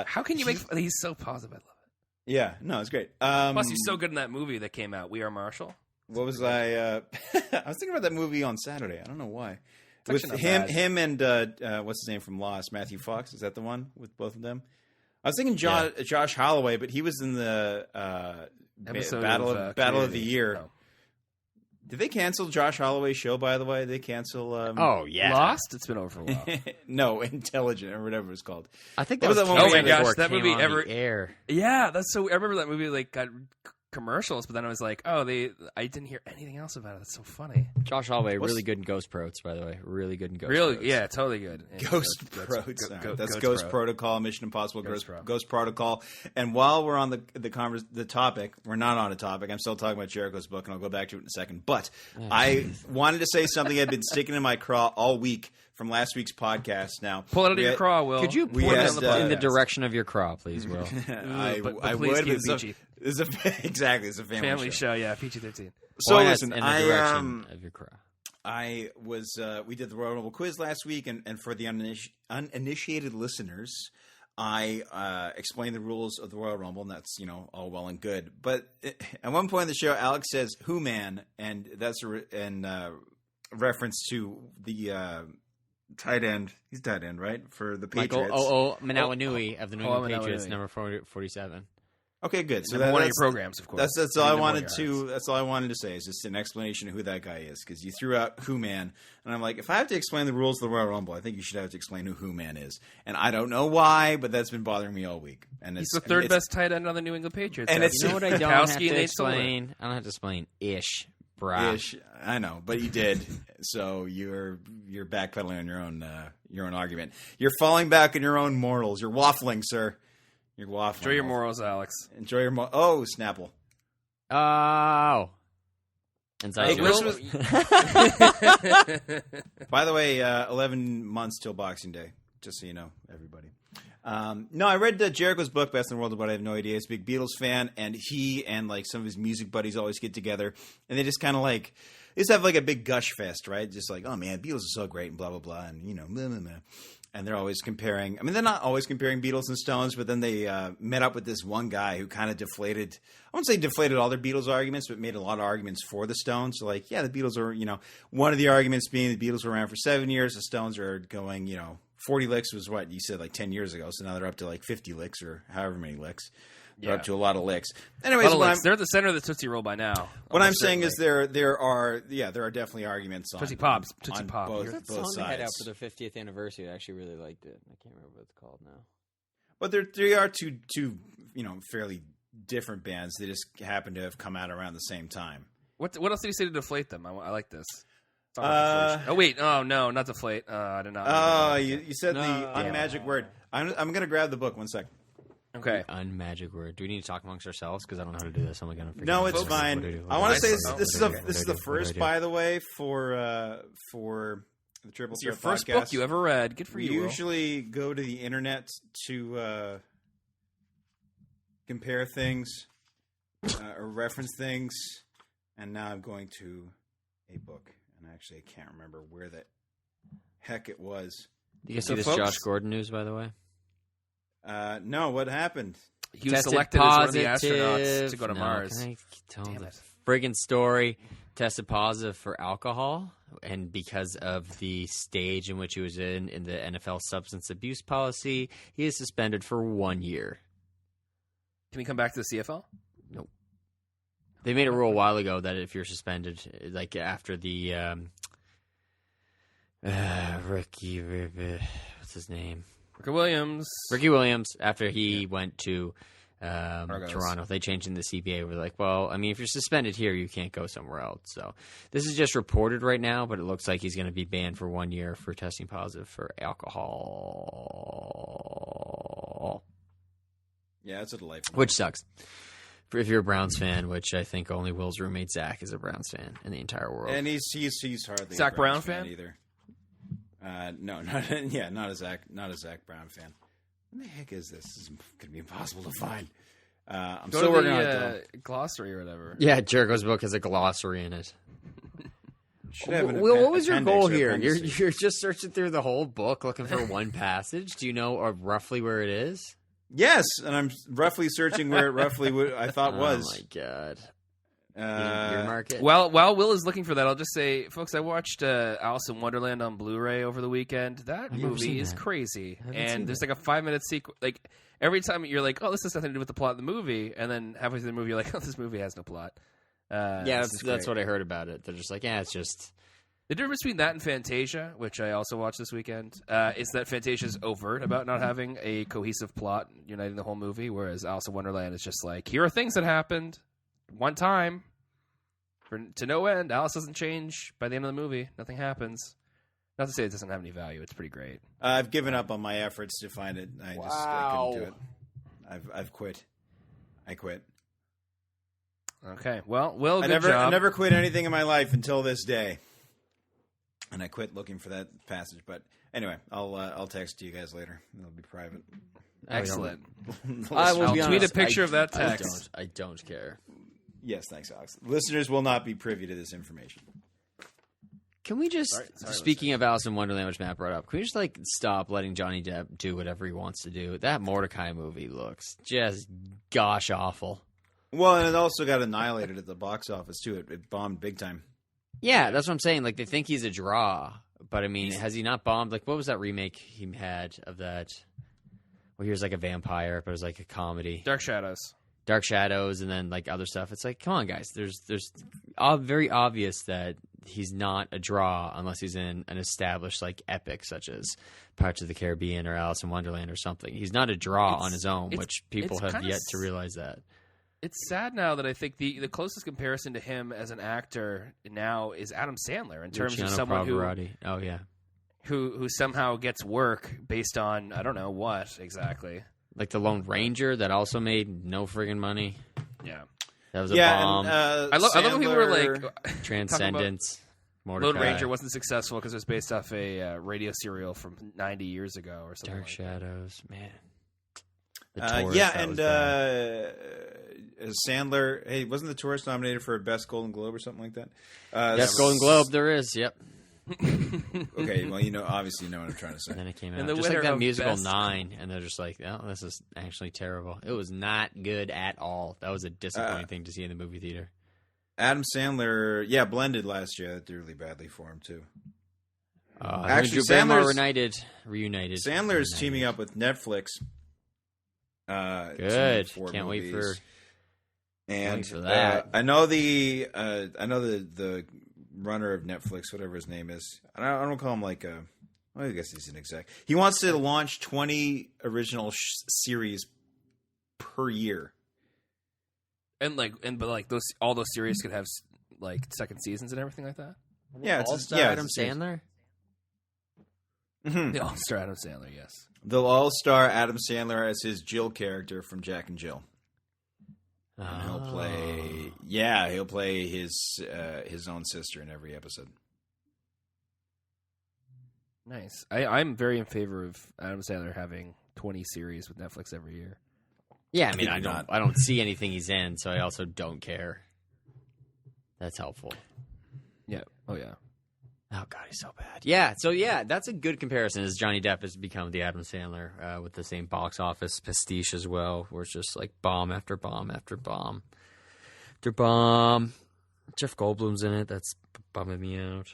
How can you make? He's so positive. I love it. Yeah, no, it's great. Plus, he's so good in that movie that came out, We Are Marshall. What was I? I was thinking about that movie on Saturday. I don't know why. With him and what's his name from Lost? Matthew Fox. Is that the one with both of them? I was thinking Josh Holloway, but he was in the Battle of the Year. Oh. Did they cancel Josh Holloway's show, by the way? Did they cancel... Lost? It's been over for a while. No, Intelligent, or whatever it's called. I think that was that one. Oh my gosh, that movie air. Yeah, that's so... I remember that movie like got commercials, but then I was like, I didn't hear anything else about it. That's so funny. Josh Holloway, really good in Ghost Protes, by the way. Really good in Ghost Protes. Yeah, totally good. Ghost Protes. That's Ghost Protocol, Mission Impossible, Ghost Protocol. And while we're on the topic, we're not on a topic. I'm still talking about Jericho's book, and I'll go back to it in a second. But I wanted to say something that had been sticking in my craw all week from last week's podcast. Now, pull it out of your craw, Will. Could you pull it in the direction of your craw, please, Will? I would. It's a family show. Yeah, PG-13. So listen, in the direction of your craw. We did the Royal Rumble quiz last week, and for the uninitiated listeners, I explained the rules of the Royal Rumble, and that's all well and good. But at one point in the show, Alex says "Who Man," and that's in reference to the tight end. He's tight end, right, for the Patriots. Michael Manawanui of the New England Patriots, number 47. Okay, good. So one of your programs, of course. That's all I wanted to. That's all I wanted to say is just an explanation of who that guy is, because you threw out Who Man, and I'm like, if I have to explain the rules of the Royal Rumble, I think you should have to explain who Man is, and I don't know why, but that's been bothering me all week. And he's the third best tight end on the New England Patriots. And you know what I don't have to explain? I don't have to explain ish. Ish, I know, but you did. So you're backpedaling on your own argument. You're falling back on your own morals. You're waffling, sir. You're waffling. Enjoy your morals, Alex. Enjoy your Oh, Snapple. Oh. Inside By the way, 11 months till Boxing Day, just so you know, everybody. No, I read Jericho's book, Best in the World, but I have no idea. He's a big Beatles fan, and he and like some of his music buddies always get together, and they just kind of like they just have like a big gush fest, right? Just like, oh man, Beatles are so great, and blah blah blah, and blah, blah, blah. And they're always comparing. I mean, they're not always comparing Beatles and Stones, but then they met up with this one guy who kind of deflated. I wouldn't say deflated all their Beatles arguments, but made a lot of arguments for the Stones. So like, yeah, the Beatles are, one of the arguments being the Beatles were around for 7 years. The Stones are going, 40 licks was what you said like 10 years ago. So now they're up to like 50 licks or however many licks. They're up to a lot of licks. Anyways, they're at the center of the Tootsie Roll by now. What I'm saying is there are definitely arguments on Tootsie Pop. Both sides. They had out for their 50th anniversary. I actually really liked it. I can't remember what it's called now. But they are two fairly different bands. They just happen to have come out around the same time. What else did you say to deflate them? I like this. Oh wait! Oh no, not deflate. I did not. Oh, you said the unmagic word. I'm going to grab the book. 1 sec. Okay. Unmagic word. Do we need to talk amongst ourselves? Because I don't know how to do this. I'm going to figure No, it's fine. I want to say this is the first, by the way, for the Triple Threat Your first book you ever read. Good for you. We usually go to the internet to compare things or reference things, and now I'm going to a book, and actually I can't remember where the heck it was. Do you see this Josh Gordon news, by the way? No, what happened? He was selected as one of the astronauts to go to Mars. Can I tell the friggin' story? Tested positive for alcohol, and because of the stage in which he was in the NFL substance abuse policy, he is suspended for 1 year. Can he come back to the CFL? Nope. They made a rule a while ago that if you're suspended, like after the Ricky, what's his name? Ricky Williams, after he went to Toronto, they changed in the CBA. We're like, well, I mean, if you're suspended here, you can't go somewhere else. So this is just reported right now, but it looks like he's going to be banned for 1 year for testing positive for alcohol. Yeah, it's a delightful. Which sucks. If you're a Browns fan, which I think only Will's roommate Zach is a Browns fan in the entire world, and he's hardly Zach a Browns Brown fan either. No, not a Zach Brown fan. What the heck is this? This is going to be impossible to find. I'm still working on it. Glossary or whatever. Yeah, Jericho's book has a glossary in it. Will, what was your goal here? You're just searching through the whole book looking for one passage. Do you know roughly where it is? Yes, and I'm roughly searching where it I thought was. Oh my god! Your market. Well, while Will is looking for that, I'll just say, folks, I watched Alice in Wonderland on Blu-ray over the weekend. That movie is crazy, and there's like a 5-minute sequence. Like every time you're like, "Oh, this has nothing to do with the plot of the movie," and then halfway through the movie, you're like, "Oh, this movie has no plot." That's what I heard about it. They're just like, it's just. The difference between that and Fantasia, which I also watched this weekend, is that Fantasia is overt about not having a cohesive plot uniting the whole movie, whereas Alice in Wonderland is just like, here are things that happened one time to no end. Alice doesn't change by the end of the movie. Nothing happens. Not to say it doesn't have any value. It's pretty great. I've given up on my efforts to find it. I couldn't do it. I've quit. I quit. Okay. Well, Will, I never quit anything in my life until this day. And I quit looking for that passage, but anyway, I'll text you guys later. It'll be private. Excellent. I will tweet a picture of that text. I don't care. Yes, thanks, Alex. Listeners will not be privy to this information. Can we just, speaking of Alice in Wonderland, which Matt brought up, can we just stop letting Johnny Depp do whatever he wants to do? That Mordecai movie looks just gosh awful. Well, and it also got annihilated at the box office too. It bombed big time. Yeah, that's what I'm saying. Like, they think he's a draw, but I mean, has he not bombed? Like, what was that remake he had of that? Where he was like a vampire, but it was like a comedy. Dark Shadows, and then like other stuff. It's like, come on, guys. There's very obvious that he's not a draw unless he's in an established like epic such as Pirates of the Caribbean or Alice in Wonderland or something. He's not a draw on his own, which people have yet to realize that. It's sad now that I think the closest comparison to him as an actor now is Adam Sandler in terms of someone who somehow gets work based on I don't know what exactly. Like the Lone Ranger that also made no friggin' money. Yeah, that was a bomb. And, I love when people were like Transcendence. Lone Ranger wasn't successful because it was based off a radio serial from 90 years ago or something. Dark Shadows, man. Sandler. Hey, wasn't The Tourist nominated for a Best Golden Globe or something like that? Yes, Golden Globe. There is. Yep. Okay, well, obviously, you know what I'm trying to say. And then it came out just like that musical Best... 9, and they're just like, "Oh, this is actually terrible." It was not good at all. That was a disappointing thing to see in the movie theater. Adam Sandler, Blended last year. That did really badly for him too. Actually, Sandler's reunited. Sandler's teaming up with Netflix. Good. Can't wait for. And that. I know the runner of Netflix, whatever his name is. I don't call him like a. Well, I guess he's an exec. He wants to launch 20 original series per year. But all those series could have like second seasons and everything like that. Yeah, Adam Sandler. Mm-hmm. The All-Star Adam Sandler, yes. The All-Star Adam Sandler as his Jill character from Jack and Jill. And he'll play his own sister in every episode. Nice. I'm very in favor of Adam Sandler having 20 series with Netflix every year. Yeah, I mean, I don't see anything he's in, so I also don't care. That's helpful. Yeah. Oh, yeah. Oh, God, he's so bad. Yeah, so that's a good comparison as Johnny Depp has become the Adam Sandler with the same box office pastiche as well, where it's just like bomb after bomb after bomb after bomb. Jeff Goldblum's in it. That's bumming me out.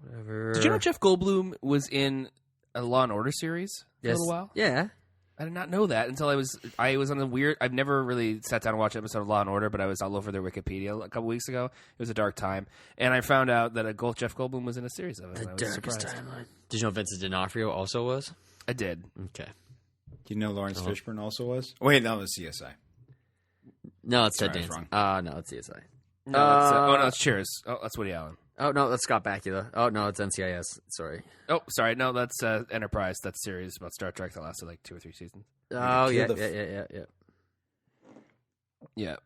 Whatever. Did you know Jeff Goldblum was in a Law & Order series for a little while? Yeah. I did not know that until I was on a weird. I've never really sat down and watched an episode of Law and Order, but I was all over their Wikipedia a couple weeks ago. It was a dark time, and I found out that Jeff Goldblum was in a series of it. The darkest timeline. Did you know Vincent D'Onofrio also was? I did. Okay. Do you know Lawrence Fishburne also was? Oh, wait, no, it was CSI. No, it's Ted Danson. No, it's CSI. No, it's Cheers. Oh, that's Woody Allen. Oh, no, that's Scott Bakula. Oh, no, it's NCIS. Sorry. Oh, sorry. No, that's Enterprise. That series about Star Trek that lasted like 2 or 3 seasons. Oh, yeah. Yeah.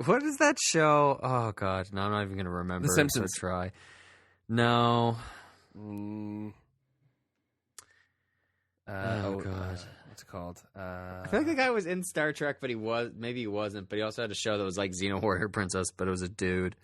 What is that show? Oh God, no, I'm not even gonna remember. The Simpsons. Try. No. God. What's it called? I feel like the guy was in Star Trek, but maybe he wasn't. But he also had a show that was like Xena Warrior Princess, but it was a dude.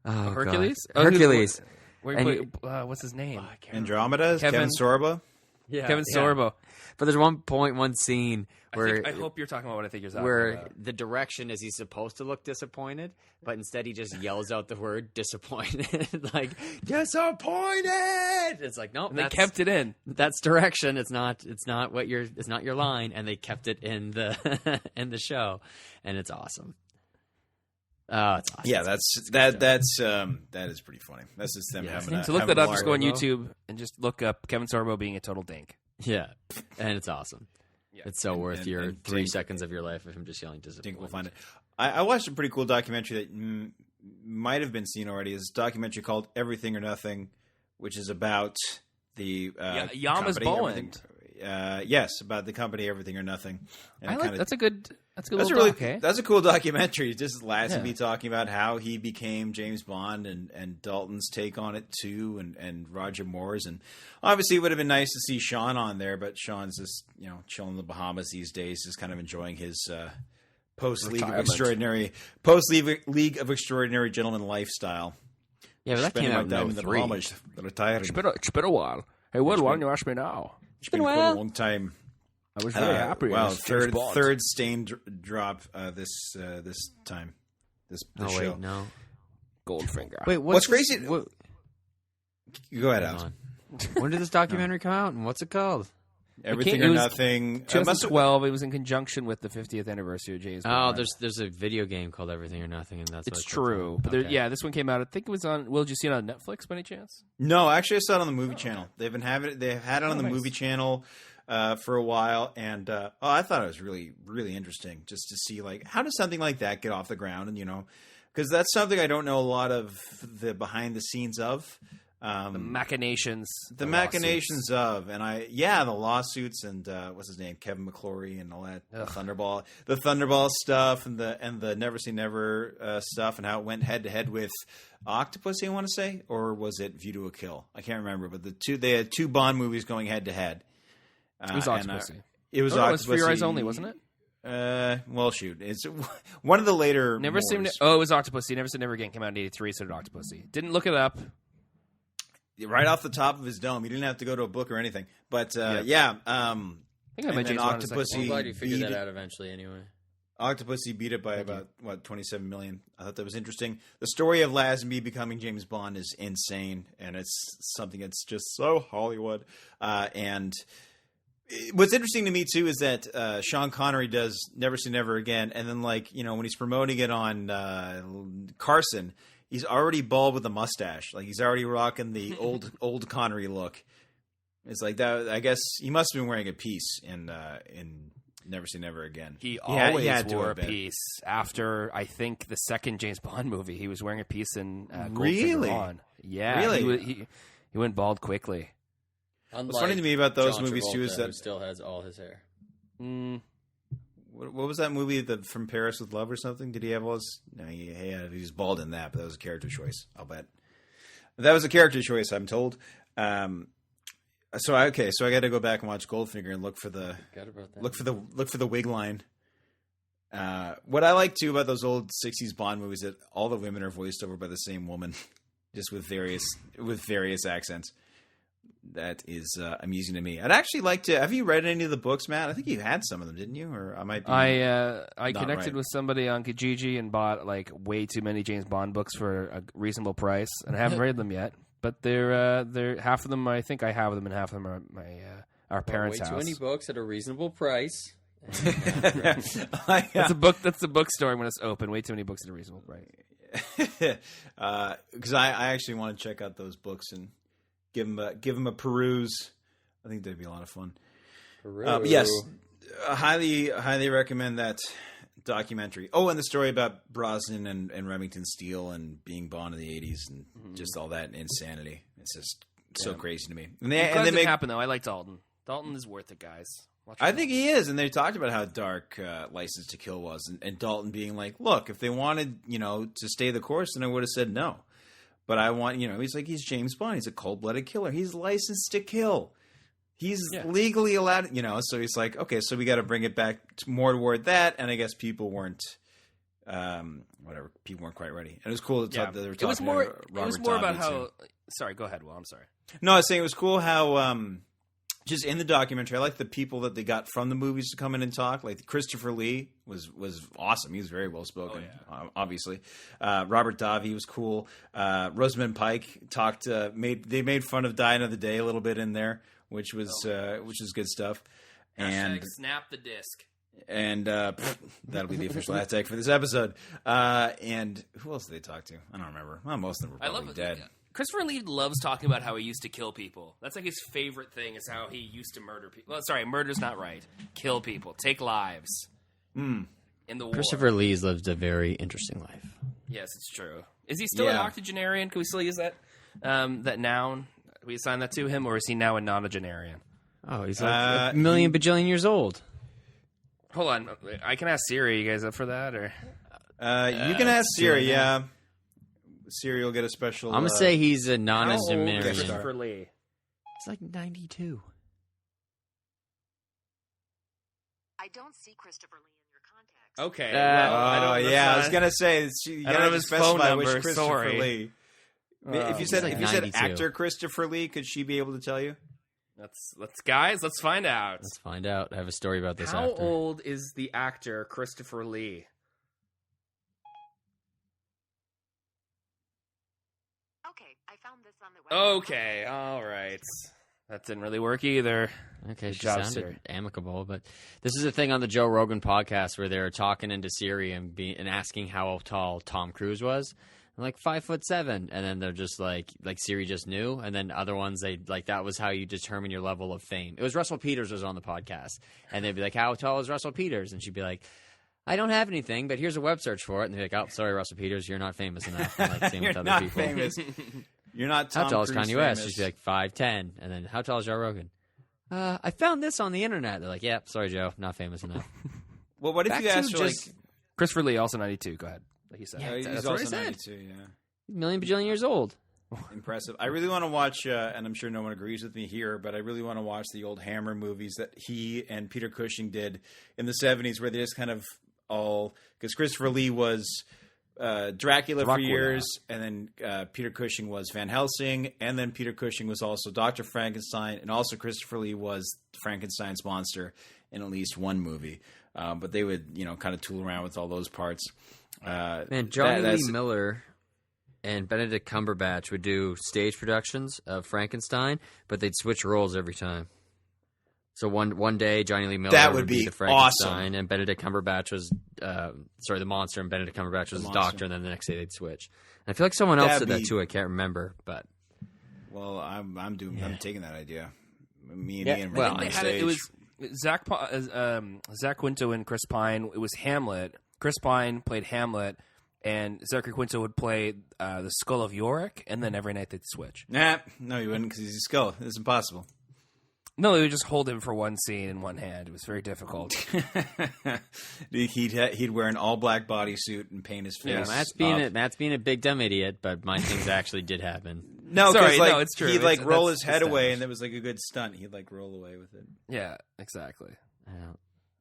Oh, Hercules. God. Hercules. What's his name? Andromeda. Kevin Sorbo. Yeah, Kevin Sorbo. But there's one scene where I hope you're talking about what I think you're talking where about. the direction is he's supposed to look disappointed, but instead he just yells out the word disappointed, like disappointed. It's like no, they kept it in. That's direction. It's not your line, and they kept it in the in the show, and it's awesome. Oh, it's awesome. Yeah, that is pretty funny. That's just them having. So look that up. Just go on YouTube and just look up Kevin Sorbo being a total dink. Yeah, and it's awesome. Yeah. It's so worth your 3 seconds of your life of him just yelling disappointed. Dink will find it. I watched a pretty cool documentary that might have been seen already. It's a documentary called Everything or Nothing, which is about the Yama's Bowen. Yes, about the company Everything or Nothing. And that's a good. That's a cool documentary. Just Lazenby talking about how he became James Bond and Dalton's take on it too, and Roger Moore's, and obviously it would have been nice to see Sean on there, but Sean's just chilling in the Bahamas these days, just kind of enjoying his post League of Extraordinary Gentlemen lifestyle. Yeah, but that came out in the Bahamas, retiring. It's been a while. Hey, why don't you ask me now? It's been quite a long time. I was very happy. Wow, third stain drop this time. This show. Wait, no. Goldfinger. Wait, what's crazy? Go ahead, Alex. When did this documentary come out, and what's it called? Everything or Nothing. 2012. It was in conjunction with the 50th anniversary of James Bond. Oh, there's a video game called Everything or Nothing, and that's it's true. But this one came out. I think it was on. Will, did you see it on Netflix by any chance? No, actually, I saw it on the movie channel. They've had it on the movie channel for a while, and I thought it was really, really interesting just to see how does something like that get off the ground, and because that's something I don't know a lot of the behind the scenes of. The machinations. The machinations of, and the lawsuits and what's his name, Kevin McClory and all that, the Thunderball stuff, and the Never Say Never stuff, and how it went head to head with Octopussy, I want to say, or was it View to a Kill? I can't remember, but they had 2 Bond movies going head to head. It was Octopussy. It was Octopussy. It was For Your Eyes Only, wasn't it? Well, shoot, it's one of the later. It was Octopussy. Never Say Never Again came out in '83, so did Octopussy. Didn't look it up. Right off the top of his dome, he didn't have to go to a book or anything. But I think I mentioned Octopussy. I'm glad you figured that out eventually. Anyway, Octopussy beat it by about 27 million. I thought that was interesting. The story of Lazenby becoming James Bond is insane, and it's something that's just so Hollywood. And what's interesting to me too is that Sean Connery does Never Say Never Again, and then when he's promoting it on Carson. He's already bald with a mustache. He's already rocking the old Connery look. It's like that. I guess he must have been wearing a piece in Never Say Never Again. He always wore a piece. After I think the second James Bond movie, he was wearing a piece in Goldfinger on. Yeah, really. He went bald quickly. What's funny to me about those movies too is that he still has all his hair. What was that movie, From Paris with Love or something? Did he have all his... No, he was bald in that, but that was a character choice, I'll bet. That was a character choice, I'm told. So I got to go back and watch Goldfinger and look for the wig line. What I like too about those old 60s Bond movies that all the women are voiced over by the same woman, just with various accents. That is amusing to me. I'd actually like to. Have you read any of the books, Matt? I think you had some of them, didn't you? Or I might be. I connected with somebody on Kijiji and bought way too many James Bond books for a reasonable price, and I haven't read them yet. But they're half of them. I think I have them, and half of them are at our parents' house. Way too many books at a reasonable price. That's a book. That's the bookstore when it's open. Way too many books at a reasonable price. Because I actually want to check out those books and. Give him a peruse. I think that'd be a lot of fun. But yes, highly recommend that documentary. Oh, and the story about Brosnan and Remington Steele and being Bond in the 80s and just all that insanity. It's just so crazy to me. And they make it happen though. I like Dalton. Dalton is worth it, guys. I think he is, and they talked about how dark License to Kill was, and Dalton being like, "Look, if they wanted, to stay the course, then I would have said no. But I want, he's like, he's James Bond. He's a cold-blooded killer. He's licensed to kill. He's legally allowed, So he's like, okay, so we got to bring it back more toward that. And I guess people weren't, people weren't quite ready. And it was cool to talk that they were talking. It was more about how. Sorry, go ahead. Well, I'm sorry. No, I was saying it was cool how. Just in the documentary, I like the people that they got from the movies to come in and talk. Like Christopher Lee was awesome. He was very well spoken, obviously. Robert Davi was cool. Rosamund Pike talked. They made fun of Die Another Day a little bit in there, which was good stuff. And snap the disc. And that'll be the official hashtag for this episode. And who else did they talk to? I don't remember. Well, most of them were probably dead. Christopher Lee loves talking about how he used to kill people. That's like his favorite thing is how he used to murder people. Well, sorry, murder's not right. Kill people. Take lives. In the war. Christopher Lee's lived a very interesting life. Yes, it's true. Is he still an octogenarian? Can we still use that noun? Can we assign that to him, or is he now a nonagenarian? Oh, he's like a million bajillion years old. Hold on. I can ask Siri. You guys up for that? Or you can ask Siri, yeah. Siri will get a special... I'm going to say he's a nonagenarian. Christopher Lee. It's like 92. I don't see Christopher Lee in your contacts. Okay. I was going to say... You I don't have his phone number. Which Christopher Lee. If you said actor Christopher Lee, could she be able to tell you? Let's find out. Let's find out. I have a story about this How after. old is the actor Christopher Lee? Okay, I found this on the website. Okay, all right. That didn't really work either. Okay, she sounded amicable, but this is a thing on the Joe Rogan podcast where they're talking into Siri and asking how tall Tom Cruise was. I'm like 5'7", and then they're just like Siri just knew, and then other ones that was how you determine your level of fame. It was Russell Peters was on the podcast, and they'd be like, "How tall is Russell Peters?" And she'd be like, "I don't have anything, but here's a web search for it." And they're like, "Oh, sorry, Russell Peters, you're not famous enough." And like, same with other people. Famous. You're not Tom How tall Cruise is Kanye famous. West? She'd be like 5'10", and then how tall is Joe Rogan? I found this on the internet. They're like, "Yeah, sorry, Joe, not famous enough." Well, what if you asked her, Christopher Lee, also 92. Go ahead. Like you said. Yeah, he's that's also what I said. 92, yeah. Million bajillion years old. Impressive. I really want to watch, and I'm sure no one agrees with me here, but I really want to watch the old Hammer movies that he and Peter Cushing did in the 70s, where they just kind of all because Christopher Lee was Dracula for years, and then Peter Cushing was Van Helsing, and then Peter Cushing was also Dr. Frankenstein, and also Christopher Lee was Frankenstein's monster in at least one movie. But they would, kind of tool around with all those parts. Man, Johnny Lee Miller and Benedict Cumberbatch would do stage productions of Frankenstein, but they'd switch roles every time. So one day, Johnny Lee Miller would be the Frankenstein, awesome. And Benedict Cumberbatch was, the monster, and Benedict Cumberbatch was the doctor, and then the next day they'd switch. And I feel like someone else did that too. I can't remember, but well, I'm taking that idea. Me and Ian were on stage. It was Zach Quinto and Chris Pine. It was Hamlet. Chris Pine played Hamlet, and Zachary Quinto would play the Skull of Yorick, and then every night they'd switch. No, you wouldn't, because he's a skull. It's impossible. No, they would just hold him for one scene in one hand. It was very difficult. He'd wear an all-black bodysuit and paint his face. Yeah, Matt's being a big dumb idiot, but my things actually did happen. No, it's true. He'd roll his head away, and it was like a good stunt. He'd roll away with it. Yeah, exactly.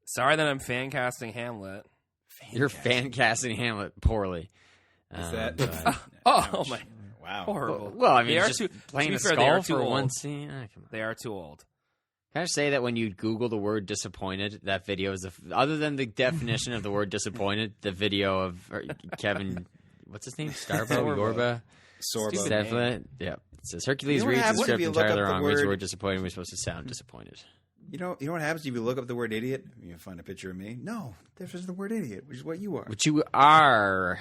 Sorry that I'm fan casting Hamlet. You're fan casting Hamlet poorly. Is that? Oh my! Wow. Horrible. Well, I mean, they are just playing a skull for one scene. They are too old. Can I just say that when you Google the word disappointed, that video is other than the definition of the word disappointed, the video of Kevin, what's his name? Sorba. Definitely. Yeah. It says Hercules reads the script entirely wrong. Reads the word disappointed. We're supposed to sound disappointed. You know what happens if you look up the word idiot? You find a picture of me. No, there's just the word idiot, which is what you are. What you are.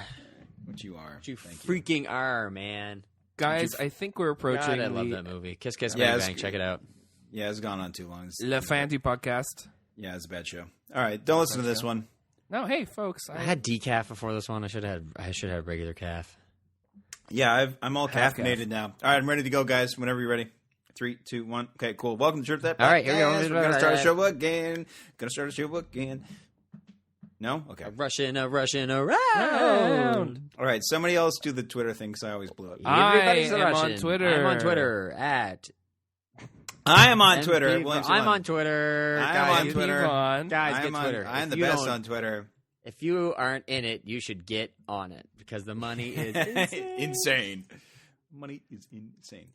What you are. What you freaking are, man. Guys, I think we're approaching. God, I love that movie. Kiss, Kiss, Bang, Bang. Check it out. Yeah, it's gone on too long. Le Fan du Podcast. Yeah, it's a bad show. All right, don't listen to this one. No, hey, folks. I had decaf before this one. I should have regular calf. Yeah, I'm all caffeinated now. All right, I'm ready to go, guys. Whenever you're ready. 3, 2, 1. Okay, cool. Welcome to Church That Podcast. All right, here we go. We're going to start a show again. No? Okay. Rushing around. All right, somebody else do the Twitter thing because I always blew it. Everybody's am on Twitter. I'm on Twitter at... I am on Twitter. I'm on Twitter. I'm on Twitter. Guys, get Twitter. I'm the best on Twitter. If you aren't in it, you should get on it because the money is insane. Money is insane.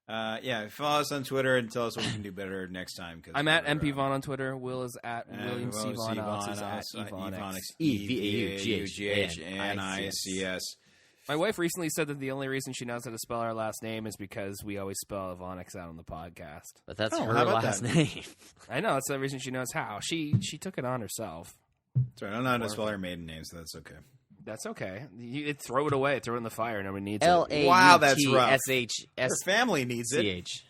Follow us on Twitter and tell us what we can do better next time. I'm at MP Vaughan on Twitter. Will is at William C. Vaughan. Alex is at Evonix. EVAUGHNICS. My wife recently said that the only reason she knows how to spell our last name is because we always spell Evonix out on the podcast. But that's her last name. I know. That's the reason she knows how. She took it on herself. That's right. I don't know how to spell her maiden name, so that's okay. That's okay. You throw it away. Throw it in the fire. Nobody needs it. L-A-U-T-S-H-S. Wow, that's rough. Her family needs it. C-H.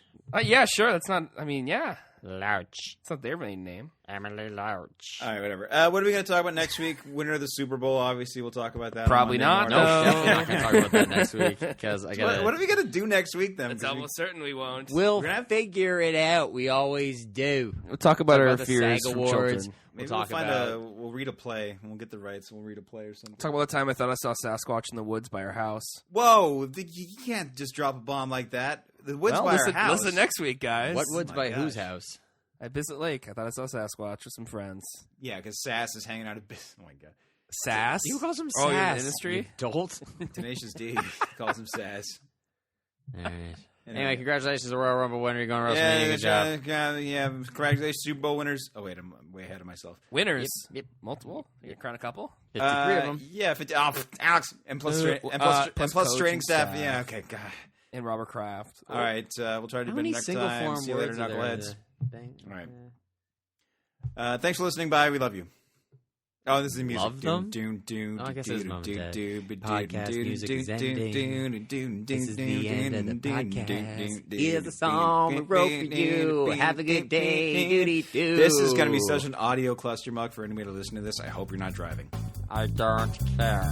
Yeah, sure. That's not... I mean, yeah. Louch. It's not their main name. Emily Louch. All right, whatever. What are we going to talk about next week? Winner of the Super Bowl, obviously. We'll talk about that. Probably not. No, definitely not going to talk about that next week. Because I got. What are we going to do next week, then? It's almost certain we won't. We'll figure it out. We always do. We'll talk about our the fears SAG from Awards. children. Maybe we'll read a play. And we'll get the rights. And we'll read a play or something. Talk about the time I thought I saw Sasquatch in the woods by our house. Whoa! You can't just drop a bomb like that. The woods by our house. Listen next week, guys. What woods by whose house? At Bislett Lake. I thought I saw Sasquatch with some friends. Yeah, because Sass is hanging out at Bislett. Oh, my God. Sass? You call him Sass? Oh, you're in the industry? Adult? Tenacious D calls him Sass. All right. Anyway, congratulations to the Royal Rumble winner. You're going to WrestleMania. Good job. Yeah, congratulations, Super Bowl winners. Oh, wait, I'm way ahead of myself. Winners? Yep. Multiple? You're crown a couple? 53 of them. Yeah, Alex. And plus training staff. Yeah, okay, God. And Robert Kraft. All right, we'll try to do it next time. See you later, knuckleheads. All right. Thanks for listening. Bye. We love you. Oh, this is the music. Love them? I guess it's Mom and Dad. Podcast music is ending. This is the end of the podcast. Here's the song we wrote for you. Have a good day. Doody-doo. This is going to be such an audio clustermuck for anybody to listen to this. I hope you're not driving. I don't care.